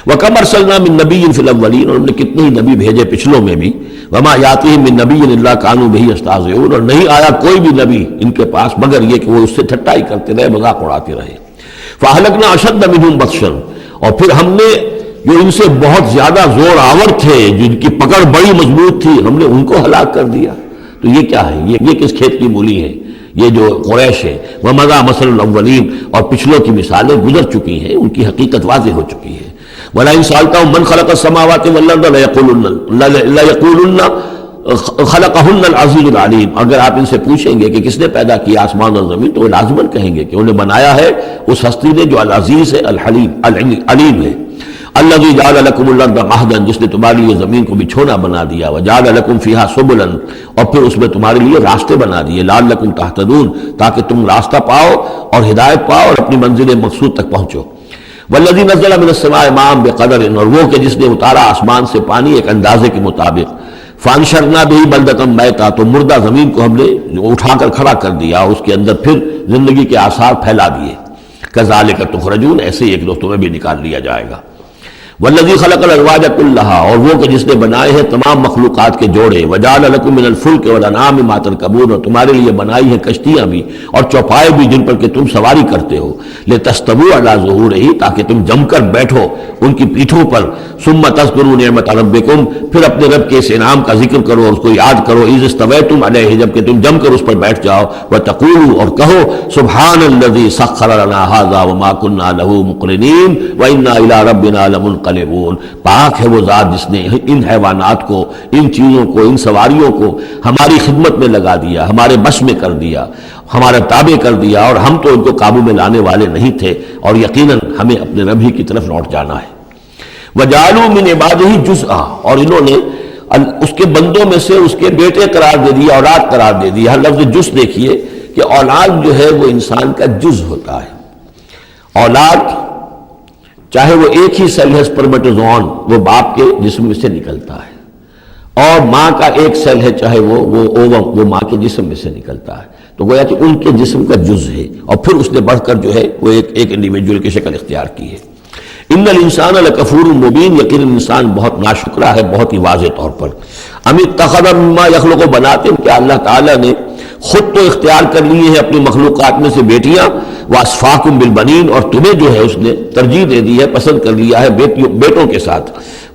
وَكَمْ أَرْسَلْنَا مِن نَبِيٍّ فِي الْأَوَّلِينَ، اور ہم نے کتنے ہی نبی بھیجے پچھلوں میں بھی. وَمَا يَأْتِيهِم مِّن نَبِيٍّ إِلَّا كَانُوا بِهِ يَسْتَهْزِئُونَ، اور نہیں آیا کوئی بھی نبی ان کے پاس مگر یہ کہ وہ اس سے ٹھٹائی کرتے رہے، مذاق اڑاتے رہے. فَأَهْلَكْنَا أَشَدَّ مِنْهُمْ بَطْشًا، اور پھر ہم نے جو ان سے بہت زیادہ زور آور تھے، جن کی پکڑ بڑی مضبوط تھی، ہم نے ان کو ہلاک کر دیا. تو یہ کیا ہے؟ یہ کس کھیت کی مولی ہے؟ یہ جو قریش ہے. وَمَضَىٰ مَثَلُ الْأَوَّلِينَ، اور پچھلوں کی مثالیں گزر چکی ہیں، ان کی حقیقت واضح ہو چکی ہے. وَلَئِن سَأَلْتَهُم مَّنْ خَلَقَ السَّمَاوَاتِ وَالْأَرْضَ لَيَقُولُنَّ خَلَقَهُنَّ الْعَزِيزُ الْعَلِيمُ، اگر آپ ان سے پوچھیں گے کہ کس نے پیدا کیا آسمان اور زمین، تو وہ لازماً کہیں گے کہ انہیں بنایا ہے اس ہستی نے جو العزیز ہے، الحلیم، علیم ہے. الذی جعل لکم الارض مہدا، جس نے تمہارے لیے زمین کو بچھونا بنا دیا. وجعل لکم فیہا سبلا، اور پھر اس میں تمہارے لیے راستے بنا دیے. لعلکم تہتدون، تاکہ تم راستہ پاؤ اور ہدایت پاؤ اور اپنی منزل مقصود تک پہنچو. والذی نزل من السماء ماء بقدر، اور وہ کہ جس نے اتارا آسمان سے پانی ایک اندازے کے مطابق. فانشرنا به بلدۃ میتا، تو مردہ زمین کو ہم نے اٹھا کر کھڑا کر دیا، اس کے اندر پھر زندگی کے آثار پھیلا دیے. کذالک تخرجون، ایسے ایک روز تمہیں بھی نکال لیا جائے گا. والذی خلق الازواج کلھا، اور وہ کہ جس نے بنائے ہیں تمام مخلوقات کے جوڑے. وجعل لکم من الفلک والانعام ما ترکبون، اور تمہارے لیے بنائی ہیں کشتیاں بھی اور چوپائے بھی جن پر کہ تم سواری کرتے ہو. لتستووا علی ظہورہ، تاکہ تم جم کر بیٹھو ان کی پیٹھوں پر. ثم تذکروا نعمت ربکم، پھر اپنے رب کے اس انعام کا ذکر کرو، اس کو یاد کرو. اذ استویتم علیہ، جب کہ تم جم کر اس پر بیٹھ جاؤ. وتقولوا، اور کہو سبحان الذی سخر لنا ھذا وما كنا له مقرنین وانا الی ربنا لمنقلبون. پاک ہے وہ ذات جس نے ان حیوانات کو، ان چیزوں کو، ان سواریوں کو ہماری خدمت میں لگا دیا، ہمارے بس میں کر دیا، ہمارا تابع کر دیا، اور ہم تو ان کو قابو میں لانے والے نہیں تھے، اور یقیناً ہمیں اپنے رب ہی کی طرف لوٹ جانا ہے. وَجَعَلُوا مِنْ عِبَادِهِ جُزْءًا، اور انہوں نے اس کے بندوں میں سے اس کے بیٹے قرار دے دیا، اولاد قرار دے دیا. ہر لفظ جز دیکھیے کہ اولاد جو ہے وہ انسان کا جز ہوتا ہے. اولاد چاہے وہ ایک ہی سیل ہے سپرمیٹوزوان، وہ باپ کے جسم میں سے نکلتا ہے، اور ماں کا ایک سیل ہے چاہے وہ اووم، وہ ماں کے جسم میں سے نکلتا ہے. تو گویا کہ ان کے جسم کا جز ہے، اور پھر اس نے بڑھ کر جو ہے وہ ایک انڈیویجول کی شکل اختیار کی ہے. ان الانسان لکفور مبین، یقیناً انسان بہت ناشکرا ہے، بہت ہی واضح طور پر۔ ام اتخذ مما یخلق بنات، کیا اللہ تعالیٰ نے خود تو اختیار کر لیے ہیں اپنی مخلوقات میں سے بیٹیاں، واسفاکم بالبنین، اور تمہیں جو ہے اس نے ترجیح دے دی ہے، پسند کر لیا ہے بیٹوں کے ساتھ۔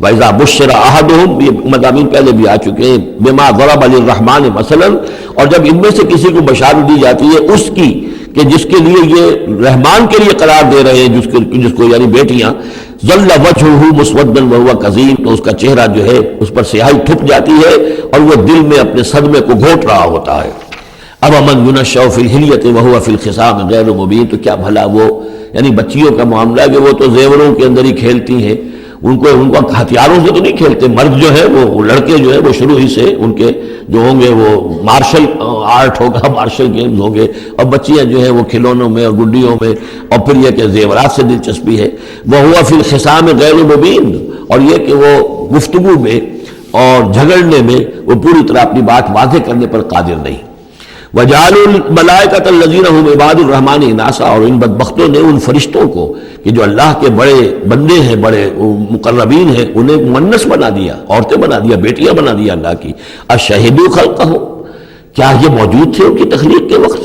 وَإِذَا بُشِّرَ أَحَدُهُمْ، یہ مضامین پہلے بھی آ چکے ہیں، بِمَا ضَرَبَ لِلرَّحْمَنِ مثلاً، اور جب ان میں سے کسی کو بشارت دی جاتی ہے اس کی کہ جس کے لیے یہ رحمان کے لیے قرار دے رہے ہیں، جس کو یعنی بیٹیاں، ظل وجهه مسودا وهو كظيم، تو اس کا چہرہ جو ہے اس پر سیاہی تھپ جاتی ہے اور وہ دل میں اپنے صدمے کو گھونٹ رہا ہوتا ہے۔ اب من ينشأ في الحلیة وهو في الخصام غیر مبین، تو کیا بھلا وہ یعنی بچیوں کا معاملہ ہے کہ وہ تو زیوروں کے اندر ہی کھیلتی ہیں، ان کو ہتھیاروں سے تو نہیں کھیلتے۔ مرد جو ہے وہ لڑکے جو ہے وہ شروع ہی سے ان کے جو ہوں گے وہ مارشل آرٹ ہوگا، مارشل گیمز ہوں گے، اور بچیاں جو ہیں وہ کھلونوں میں اور گڈیوں میں، اور پھر یہ کہ زیورات سے دلچسپی ہے۔ وَهُوَ فِي الْخِصَامِ غَيْرُ مُبِينٍ، اور یہ کہ وہ گفتگو میں اور جھگڑنے میں وہ پوری طرح اپنی بات واضح کرنے پر قادر نہیں۔ وَجَعَلُوا الْمَلَائِكَةَ الَّذِينَ هُمْ عِبَادُ الرَّحْمَنِ إِنَاثًا، اور ان بدبختوں نے ان فرشتوں کو کہ جو اللہ کے بڑے بندے ہیں، بڑے مقربین ہیں، انہیں مؤنث بنا دیا، عورتیں بنا دیا، بیٹیاں بنا دیا اللہ کی۔ أَشَهِدُوا خَلْقَهُمْ، کیا یہ موجود تھے ان کی تخلیق کے وقت؟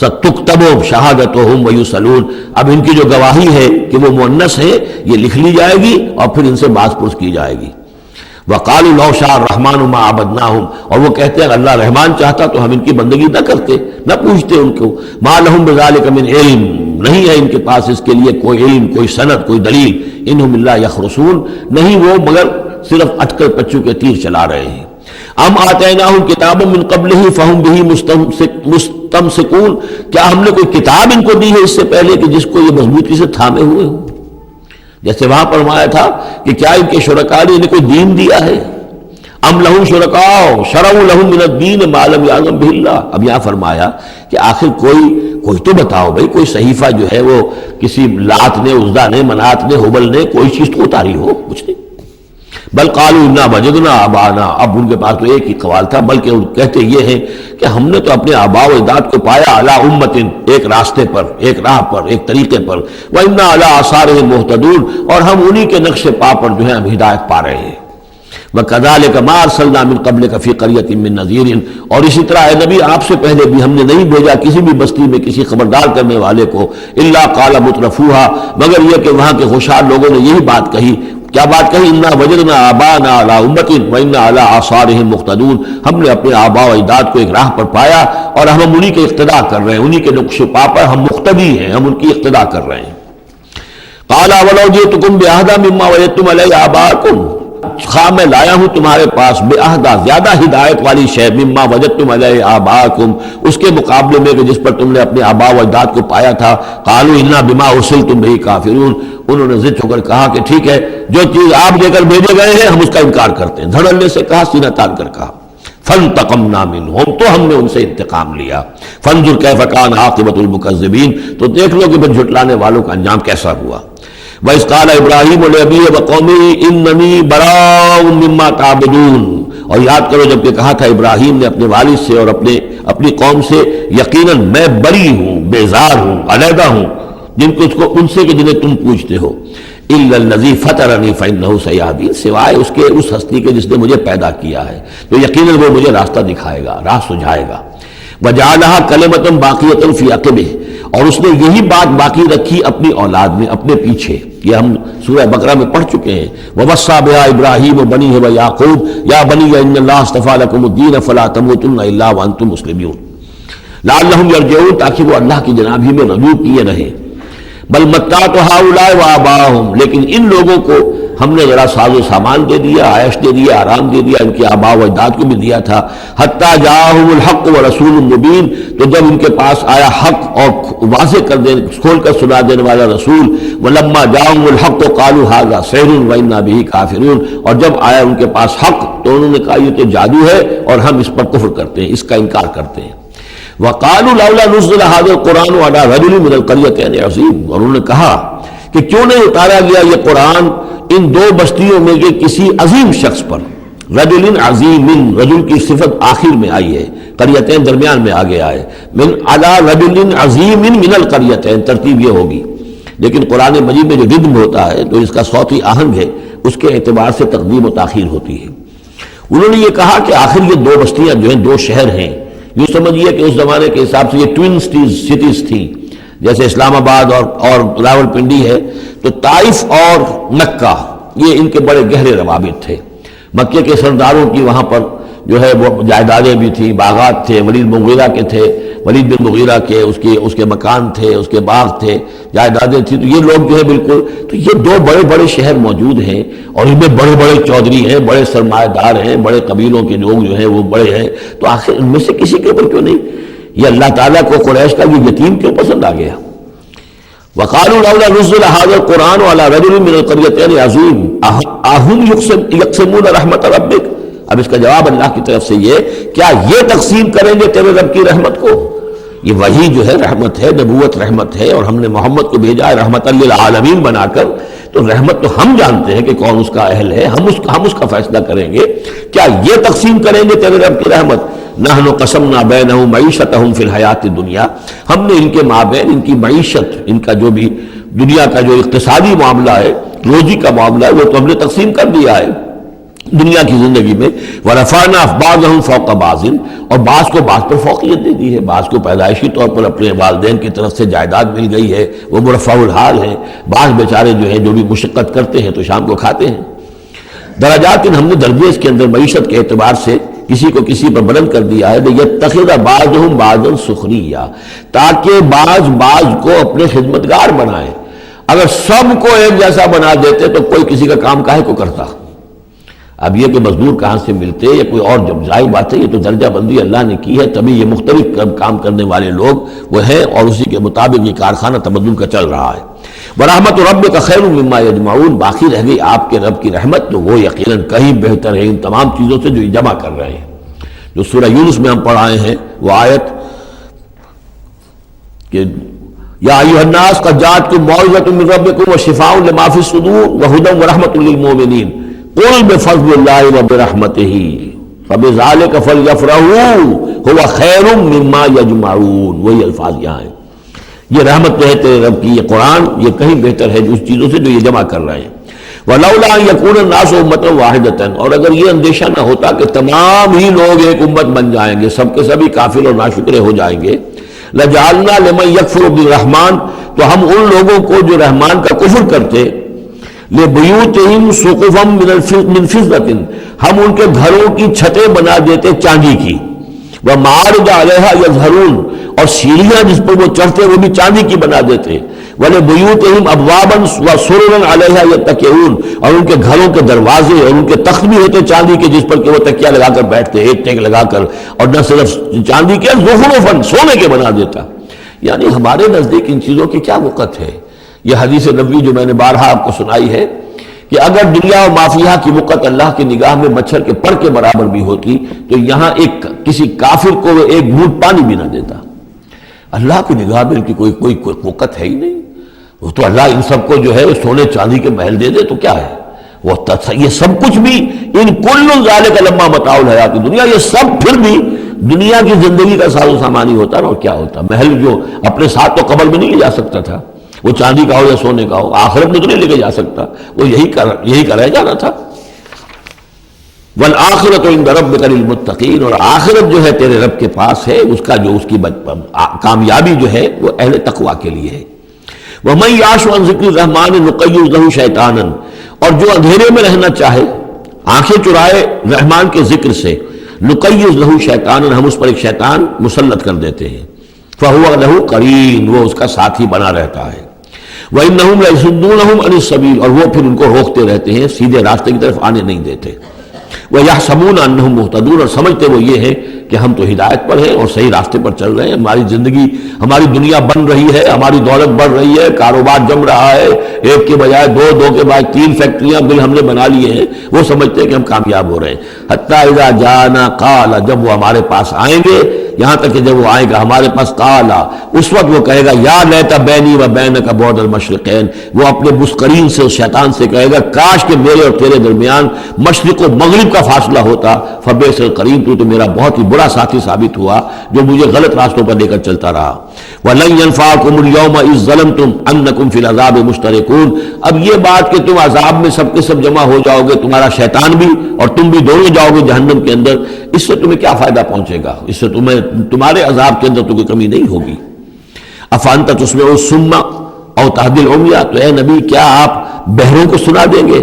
سَتُكْتَبُ شَهَادَتُهُمْ وَيُسْأَلُونَ، اب ان کی جو گواہی ہے کہ وہ مؤنث ہے یہ لکھ لی جائے گی اور پھر ان سے باز پرس کی جائے گی۔ وَقَالُوا لَوْ شَاءَ الرَّحْمَنُ مَا عَبَدْنَاهُمْ، اور وہ کہتے ہیں اگر اللہ رحمان چاہتا تو ہم ان کی بندگی نہ کرتے، نہ پوچھتے ان کو۔ مَا لَهُمْ بِذَلِكَ مِنْ علم، نہیں ہے ان کے پاس اس کے لیے کوئی علم، کوئی سند، کوئی دلیل۔ اِنْهُمْ إِلَّا يَخْرُصُونَ، نہیں وہ مگر صرف اٹکل پچو کے تیر چلا رہے ہیں۔ ام آتیناہم کتابا من قبلہ فہم بہ مستمسکون، کیا ہم نے کوئی کتاب ان کو دی ہے اس سے پہلے کہ جس کو یہ مضبوطی سے تھامے ہوئے ہوں؟ جیسے وہاں فرمایا تھا کہ کیا ان کے شرکاء نے انہیں کوئی دین دیا ہے؟ ام لہم شرکاء شرعوا لہم من الدین ما لم یعظم بہ اللہ، اب یہاں فرمایا کہ آخر کوئی تو بتاؤ بھائی، کوئی صحیفہ جو ہے وہ کسی لات نے، عزا نے، منات نے، ہبل نے کوئی چیز تو اتاری ہو، کچھ نہیں۔ بل قالوا انا وجدنا آباءنا، اب ان کے پاس تو ایک ہی قوال تھا، بلکہ کہتے یہ ہیں کہ ہم نے تو اپنے آباء و اجداد کو پایا علی امت، ایک راستے پر، ایک راہ پر، ایک طریقے پر، وانا علی آثارہم مہتدون، اور ہم انہی کے نقش پا پر جو ہے ہم ہدایت پا رہے ہیں۔ وَكَذَلِكَ مَا أَرْسَلْنَا مِن قَبْلِكَ فِي قَرْيَةٍ مِّن نَذِيرٍ، اور اسی طرح اے نبی آپ سے پہلے بھی ہم نے نہیں بھیجا کسی بھی بستی میں کسی خبردار کرنے والے کو، إِلَّا قَالَ مُتْرَفُوهَا، مگر یہ کہ وہاں کے خوشحال لوگوں نے یہی بات کہی۔ کیا بات کہی؟ اِنَّا وَجَدْنَا آبَاءَنَا عَلَىٰ أُمَّةٍ وَإِنَّا عَلَىٰ آثَارِهِم مُقْتَدُونَ، ہم نے اپنے آباء و اجداد کو ایک راہ پر پایا اور ہم انہی کے اقتداء کر رہے ہیں، انہی کے نقش پا پر ہم مقتدی ہیں، ہم ان کی اقتداء کر رہے ہیں۔ قَالَ وَلَوْ جِئْتُكُم بِأَهْدَىٰ مِمَّا وَجَدتُّمْ عَلَيْهِ آبَاءَكُمْ، خواہ میں لایا ہوں تمہارے پاس بے اہدا، زیادہ ہدایت والی شے، مما وجدتم علیہ آباءکم، اس کے مقابلے میں کہ جس پر تم نے اپنے آباء و اجداد کو پایا تھا۔ قالوا انا بما ارسلتم بہ کافرون، انہوں نے ضد ہو کر کہا کہ ٹھیک ہے جو چیز آپ دے کر بھیجے گئے ہیں ہم اس کا انکار کرتے ہیں۔ دھڑلے سے کہا، سینہ تان کر کہا۔ فانتقمنا منہم، تو ہم نے ان سے انتقام لیا۔ فانظر کیف کان عاقبۃ المکذبین، تو دیکھ لو کہ پھر جھٹلانے والوں کا انجام کیسا ہوا۔ وَإِذْ قَالَ إِبْرَاهِيمُ لِأَبِيهِ وَقَوْمِهِ إِنَّنِي بَرَاءٌ مِّمَّا تَعْبُدُونَ، اور یاد کرو جب کہ کہا تھا ابراہیم نے اپنے والد سے اور اپنی قوم سے، یقیناً میں بری ہوں، بیزار ہوں، علیحدہ ہوں ان سے کہ جنہیں تم پوچھتے ہو۔ إِلَّا الَّذِي فَطَرَنِي فَإِنَّهُ سَيَهْدِينِ، سوائے اس کے اس ہستی کے جس نے مجھے پیدا کیا ہے تو یقیناً وہ مجھے راستہ دکھائے گا، راہ سجھائے گا۔ وَجَعَلَهَا كَلِمَةً بَاقِيَةً فِي عَقِبِهِ، اور اس نے یہی بات باقی رکھی اپنی اولاد میں، اپنے پیچھے۔ یہ ہم سورہ بقرہ میں پڑھ چکے ہیں۔ وَوَصَّىٰ بِهَا إِبْرَاهِيمُ بَنِيهِ وَيَعْقُوبُ يَا بَنِيَّ إِنَّ اللَّهَ اصْطَفَىٰ لَكُمُ الدِّينَ فَلَا تَمُوتُنَّ إِلَّا وَأَنتُم مُّسْلِمُونَ لَعَلَّهُمْ يَرْجِعُونَ، تاکہ وہ اللہ کی جناب ہی میں رجوع کیے رہیں۔ بل متعت هؤلاء وآباءهم، لیکن ان لوگوں کو ہم نے ذرا ساز و سامان دے دیا، عائش دے دیا، آرام دے دیا، ان کے آباء و اجداد کو بھی دیا تھا۔ حتی جاءہم الحق ورسول مبین، تو جب ان کے پاس آیا حق اور واضح کھول کر سنا دینے والا رسول، ولما جاءہم الحق قالوا ھذا سحر وإنا بہ کافرون، اور جب آیا ان کے پاس حق تو انہوں نے کہا یہ تو جادو ہے اور ہم اس پر کفر کرتے ہیں، اس کا انکار کرتے ہیں۔ وقالوا لولا نزل هذا القرآن على رجل من القريتين عظيم، اور انہوں نے کہا کہ کیوں نہیں اتارا گیا یہ قرآن ان دو بستیوں میں کے کسی عظیم شخص پر۔ رجل عظیم، رجل کی صفت آخر میں آئی ہے، قریتین درمیان میں آگے آئے، من علی رجل عظیم من القریتین، ترتیب یہ ہوگی لیکن قرآن مجید میں جو ردم ہوتا ہے تو اس کا صوتی آہنگ ہے، اس کے اعتبار سے تقدیم و تاخیر ہوتی ہے۔ انہوں نے یہ کہا کہ آخر یہ دو بستیاں جو ہیں، دو شہر ہیں، یوں سمجھیے کہ اس زمانے کے حساب سے یہ ٹوین سٹیز تھیں، جیسے اسلام آباد اور راول پنڈی ہے، تو طائف اور مکہ یہ ان کے بڑے گہرے روابط تھے۔ مکے کے سرداروں کی وہاں پر جو ہے وہ جائیدادیں بھی تھیں، باغات تھے، ولید مغیرہ کے تھے، ولید بن مغیرہ کے اس کے مکان تھے، اس کے باغ تھے، جائیدادیں تھیں، تو یہ لوگ جو ہے بالکل، تو یہ دو بڑے بڑے شہر موجود ہیں اور ان میں بڑے بڑے چودھری ہیں، بڑے سرمایہ دار ہیں، بڑے قبیلوں کے لوگ جو ہیں وہ بڑے ہیں، تو آخر ان میں سے کسی کے اوپر کیوں نہیں؟ یہ اللہ تعالیٰ کو قریش کا یہ یتیم کیوں پسند آ گیا؟ وقالوا لولا نزل هذا القرآن على رجل من القريتين عظيم اهم يقسمون رحمت ربك۔ اب اس کا جواب اللہ کی طرف سے یہ، کیا یہ تقسیم کریں گے تیرے رب کی رحمت کو؟ یہ وحی جو ہے رحمت ہے، نبوت رحمت ہے، اور ہم نے محمد کو بھیجا ہے رحمت للعالمین بنا کر، تو رحمت تو ہم جانتے ہیں کہ کون اس کا اہل ہے، ہم اس کا فیصلہ کریں گے، کیا یہ تقسیم کریں گے تیرے رب کی رحمت؟ نحن قسمنا بینہم معیشتہم فی الحیات الدنیا، ہم نے ان کے مابین ان کی معیشت، ان کا جو بھی دنیا کا جو اقتصادی معاملہ ہے، روزی کا معاملہ ہے، وہ تو ہم نے تقسیم کر دیا ہے دنیا کی زندگی میں۔ وَرَفَعْنَا بَعْضَهُمْ فَوْقَ بَعْضٍ، اور بعض کو بعض پر فوقیت دے دی ہے، بعض کو پیدائشی طور پر اپنے والدین کی طرف سے جائیداد مل گئی ہے، وہ مرفع الحال ہیں، بعض بیچارے جو ہیں جو بھی مشقت کرتے ہیں تو شام کو کھاتے ہیں۔ درجات، ہم نے درجے اس کے اندر معیشت کے اعتبار سے کسی کو کسی پر بلند کر دیا ہے، لِيَتَّخِذَ بَعْضُهُمْ بَعْضًا سُخْرِيًّا، تاکہ بعض کو اپنے خدمتگار بنائیں۔ اگر سب کو ایک جیسا بنا دیتے تو کوئی کسی کا کام کاہے کو کرتا؟ اب یہ کہ مزدور کہاں سے ملتے یا کوئی اور، جب ظاہر بات ہے یہ تو درجہ بندی اللہ نے کی ہے، تبھی یہ مختلف کام کرنے والے لوگ وہ ہیں، اور اسی کے مطابق یہ کارخانہ تمدن کا چل رہا ہے۔ وَرَحْمَتُ رَبِّكَ خَيْرٌ مِّمَّا يَجْمَعُونَ، باقی رہ گئی آپ کے رب کی رحمت، تو وہ یقیناً کہیں بہتر ہے ان تمام چیزوں سے جو یہ جمع کر رہے ہیں۔ جو سورہ یونس میں ہم پڑھائے ہیں وہ آیت کہ یا ایھا الناس قد جاءتکم موعظۃ من ربکم وشفاء لما فی الصدور وہدی ورحمۃ للمؤمنین قل بفضل اللہ وبرحمتہ فبذلک فلیفرحوا ھو خیر مما یجمعون، وہی الفاظ یہاں ہیں۔ یہ رحمت ہے تیرے رب کی، یہ قرآن یہ کہیں بہتر ہے اس چیزوں سے جو یہ جمع کر رہے ہیں۔ وَلَوْلَا أَن يَكُونَ النَّاسُ أُمَّةً وَاحِدَةً، اور اگر یہ اندیشہ نہ ہوتا کہ تمام ہی لوگ ایک امت بن جائیں گے، سب کے سبھی کافر اور ناشکرے ہو جائیں گے، لَجَعَلْنَا لِمَن يَكْفُرُ بِالرَّحْمَٰنِ، تو ہم ان لوگوں کو جو رحمان کا کفر کرتے، لِبُيُوتِهِمْ سُقُفًا مِّن فِضَّةٍ، ہم ان کے گھروں کی چھتیں بنا دیتے چاندی کی، وَمَعَارِجَ عَلَيْهَا يَظْهَرُونَ، اور سیڑھیاں جس پر وہ چڑھتے وہ بھی چاندی کی بنا دیتے، وَلِبُيُوتِهِمْ أَبْوَابًا وَسُرُرًا عَلَيْهَا يَتَّكِئُونَ، اور ان کے گھروں کے دروازے اور ان کے تخت بھی ہوتے چاندی کے جس پر کہ وہ تکیہ لگا کر بیٹھتے، ایک ٹیک لگا کر، اور نہ صرف چاندی کے، زخرفاً، سونے کے بنا دیتا۔ یعنی ہمارے نزدیک ان چیزوں کی کیا وقت ہے؟ یہ حدیث نبوی جو میں نے بارہا آپ کو سنائی ہے کہ اگر دنیا و مافیہ کی وقت اللہ کی نگاہ میں مچھر کے پر کے برابر بھی ہوتی تو یہاں کسی کافر کو ایک گھونٹ پانی بھی نہ دیتا۔ اللہ کی نگاہ میں ان کی کوئی وقت ہے ہی نہیں، وہ تو اللہ ان سب کو جو ہے سونے چاندی کے محل دے دے تو کیا ہے، وہ یہ سب کچھ بھی ان کل ذالک لما متاع الحیات دنیا، یہ سب پھر بھی دنیا کی زندگی کا ساز و سامان ہی ہوتا نا، اور کیا ہوتا؟ محل جو اپنے ساتھ تو قبر میں نہیں لے جا سکتا تھا، وہ چاندی کا ہو یا سونے کا ہو، آخرت میں تو نہیں لے کے جا سکتا، وہ یہی کا رہ جانا تھا۔ والآخرۃ عند ربک للمتقین، اور آخرت جو ہے تیرے رب کے پاس ہے، اس کی کامیابی جو ہے وہ اہل تقویٰ کے لیے ہے۔ وَمَن يَعْشُ عَن ذِكْرِ الرَّحْمَٰنِ نُقَيِّضْ لَهُ شَيْطَانًا، اور جو اندھیرے میں رہنا چاہے، آنکھیں چرائے رحمان کے ذکر سے، نُقَيِّضْ لَهُ شَيْطَانًا، ہم اس پر ایک شیطان مسلط کر دیتے ہیں، فَهُوَ لَهُ قَرِينٌ، وہ اس کا ساتھی بنا رہتا ہے، وَإِنَّهُمْ لَيَصُدُّونَهُمْ عَنِ السَّبِيلِ، اور وہ پھر ان کو روکتے رہتے ہیں، سیدھے راستے کی طرف آنے نہیں دیتے، وَيَحْسَبُونَ أَنَّهُمْ مُهْتَدُونَ، اور سمجھتے وہ یہ ہے کہ ہم تو ہدایت پر ہیں اور صحیح راستے پر چل رہے ہیں، ہماری زندگی، ہماری دنیا بن رہی ہے، ہماری دولت بڑھ رہی ہے، کاروبار جم رہا ہے، ایک کے بجائے دو کے بعد 3 فیکٹریاں بل ہم نے بنا لیے ہیں، وہ سمجھتے ہیں کہ ہم کامیاب ہو رہے ہیں۔ حتیٰ اذا جانا قال، جب وہ ہمارے پاس آئیں گے، یہاں تک کہ جب وہ آئے گا ہمارے پاس قالا، اس وقت وہ کہے گا یا لیت بینی و بینک بعد المشرقین، وہ اپنے بسکرین سے اس شیطان سے کہے گا کاش کہ میرے اور تیرے درمیان مشرق و مغرب کا فاصلہ ہوتا، فبئس القرین، تو میرا بہت ہی برا ساتھی ثابت ہوا جو مجھے غلط راستوں پر لے کر چلتا رہا۔ وَلَن يَنفَعَكُمُ الْيَوْمَ إِذ ظَّلَمْتُمْ أَنَّكُمْ فِي الْعَذَابِ مُشْتَرِكُونَ، اب یہ بات کہ تم عذاب میں سب کے سب جمع ہو جاؤ گے، تمہارا شیطان بھی اور تم بھی دونوں جاؤ گے جہنم کے اندر، اس سے تمہیں کیا فائدہ پہنچے گا؟ اس سے تمہارے عذاب کے اندر تو کوئی کمی نہیں ہوگی۔ افانت تسمع الصم او تهدی العمی، تو اے نبی کیا آپ بہروں کو سنا دیں گے؟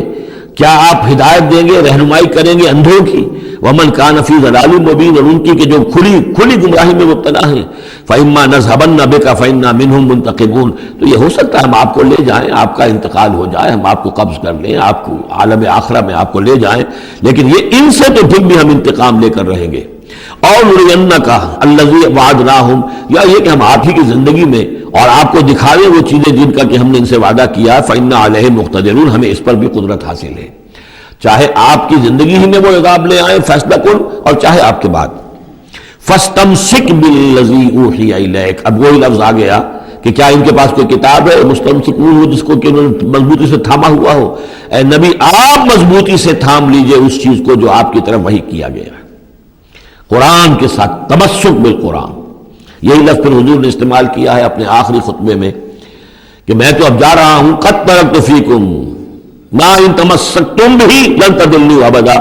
کیا آپ ہدایت دیں گے، رہنمائی کریں گے اندھوں کی؟ ومن کان فی ضلال مبین، اور ان کی کہ جو کھلی گمراہی میں مبتلا ہیں، فإما نذهبن بک فإنا منهم منتقمون، تو یہ ہو سکتا ہے ہم آپ کو لے جائیں، آپ کا انتقال ہو جائے، ہم آپ کو قبض کر لیں، آپ کو عالم آخرہ میں آپ کو لے جائیں، لیکن یہ ان سے تو پھر بھی ہم انتقام لے کر رہیں گے۔ اور نرینک الذی وعدناہم، یا یہ کہ ہم آپ ہی کی زندگی میں اور آپ کو دکھا دیں وہ چیزیں جن کا کہ ہم نے ان سے وعدہ کیا، فإنا علیہ مقتدرون، ہمیں اس پر بھی قدرت حاصل ہے، چاہے آپ کی زندگی ہی میں وہ عذاب لے آئیں فیصلہ کن، اور چاہے آپ کے بعد۔ فاستمسک بالذی اوحی الیک، اب وہی لفظ آ گیا کہ کیا ان کے پاس کوئی کتاب ہے مستمسکون ہو جس کو کہ انہوں نے مضبوطی سے تھاما ہوا ہو؟ اے نبی آپ مضبوطی سے تھام لیجئے اس چیز کو جو آپ کی طرف وحی کیا گیا ہے، قرآن کے ساتھ، تمسک بالقرآن۔ یہی لفظ پھر حضور نے استعمال کیا ہے اپنے آخری خطبے میں کہ میں تو اب جا رہا ہوں، قد ترکت فیکم ما ان تمسکتم بہ لن تضلوا ابدا،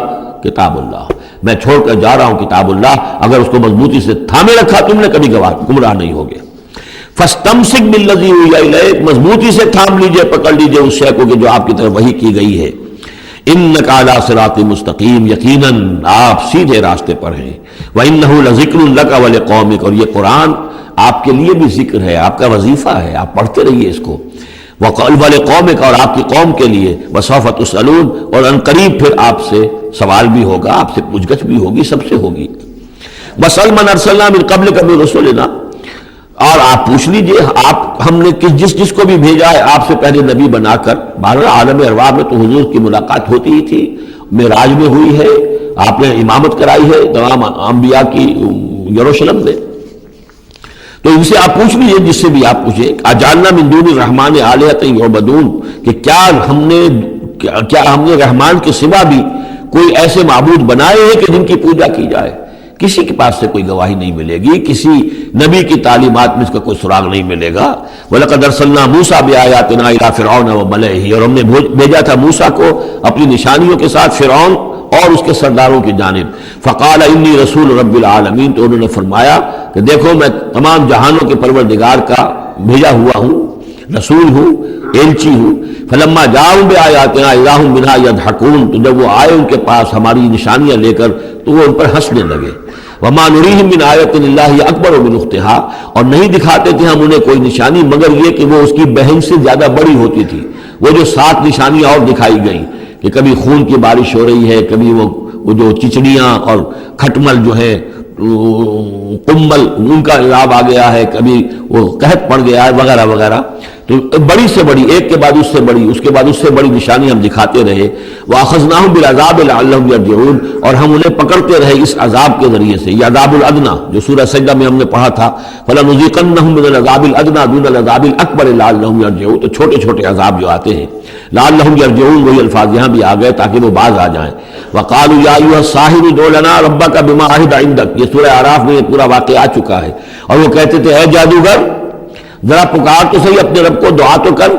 کتاب اللہ، میں چھوڑ کر جا رہا ہوں کتاب اللہ، اگر اس کو مضبوطی سے تھامے رکھا تم نے کبھی گمراہ نہیں ہوگے۔ فاستمسک بالذی اوحی الیک، مضبوطی سے تھام لیجئے، پکڑ لیجئے اس شے کو کہ جو آپ کی طرف وحی کی گئی ہے۔ انک علی صراط مستقیم، یقیناً آپ سیدھے راستے پر ہیں۔ وانہ لذکر لک ولقومک، اور یہ قرآن آپ کے لیے بھی ذکر ہے، آپ کا وظیفہ ہے، آپ پڑھتے رہیے اس کو۔ ولقومک، اور آپ کی قوم کے لیے۔ وسوف تسألون، اور ان قریب پھر آپ سے سوال بھی ہوگا، آپ سے پوچھ گچھ بھی ہوگی، سب سے ہوگی۔ واسأل من ارسلنا من قبلک من رسلنا، اور آپ پوچھ لیجئے آپ ہم نے جس کو بھی بھیجا ہے آپ سے پہلے نبی بنا کر۔ بہرحال عالم ارواح میں تو حضور کی ملاقات ہوتی ہی تھی، معراج میں ہوئی ہے، آپ نے امامت کرائی ہے تمام انبیاء کی یروشلم میں، تو ان سے آپ پوچھ لیجئے جس سے بھی آپ پوچھیں۔ اجعلنا من دون الرحمن آلہۃ یعبدون، کہ کیا ہم نے رحمان کے سوا بھی کوئی ایسے معبود بنائے ہیں کہ جن کی پوجا کی جائے؟ کسی کے پاس سے کوئی گواہی نہیں ملے گی، کسی نبی کی تعلیمات میں اس کا کوئی سراغ نہیں ملے گا۔ وَلَقَدْ أَرْسَلْنَا مُوسَىٰ بِآيَاتِنَا إِلَىٰ فِرْعَوْنَ وَمَلَئِهِ، اور ہم نے بھیجا تھا موسیٰ کو اپنی نشانیوں کے ساتھ فرعون اور اس کے سرداروں کی جانب۔ فَقَالَ إِنِّي رَسُولُ رَبِّ الْعَالَمِينَ، تو انہوں نے فرمایا کہ دیکھو میں تمام جہانوں کے پروردگار کا بھیجا ہوا ہوں، رسول ہوں، ایلچی ہوں۔ فلما جاؤں بآیاتنا اذا ہم منہا یضحکون، تو جب وہ آئے ان کے پاس ہماری نشانیاں لے کر تو وہ ان پر ہنسنے لگے۔ وما نریہم من آیۃ الا ہی اکبر من اختہا، اور نہیں دکھاتے تھے ہم انہیں کوئی نشانی مگر یہ کہ وہ اس کی بہن سے زیادہ بڑی ہوتی تھی۔ وہ جو 7 نشانیاں اور دکھائی گئیں کہ کبھی خون کی بارش ہو رہی ہے، کبھی وہ جو چچڑیاں اور کھٹمل جو ہے قمل ان کا عذاب آ گیا ہے، کبھی وہ قحط پڑ گیا ہے وغیرہ وغیرہ، تو بڑی سے بڑی، ایک کے بعد اس سے بڑی، اس کے بعد اس سے بڑی نشانی ہم دکھاتے رہے۔ وَأَخَذْنَاهُمْ بِالْعَذَابِ لَعَلَّهُمْ يَرْجِعُونَ، اور ہم انہیں پکڑتے رہے اس عذاب کے ذریعے سے، یہ عذاب الادنیٰ جو سورہ سجدہ میں ہم نے پڑھا تھا، فَلَنُذِيقَنَّهُمْ مِنَ الْعَذَابِ الْأَدْنَىٰ دُونَ الْعَذَابِ الْأَكْبَرِ لَعَلَّهُمْ يَرْجِعُونَ، تو چھوٹے چھوٹے عذاب جو آتے ہیں لعلہم یرجعون، وہی الفاظ یہاں بھی آ گئے تاکہ وہ باز آ جائیں۔ وقالوا یا ایھا الساحر ادع لنا ربک بما عہد عندک، یہ سورہ اعراف میں یہ پورا واقعہ آ چکا ہے، اور وہ کہتے تھے اے جادوگر ذرا پکار تو صحیح اپنے رب کو، دعا تو کر،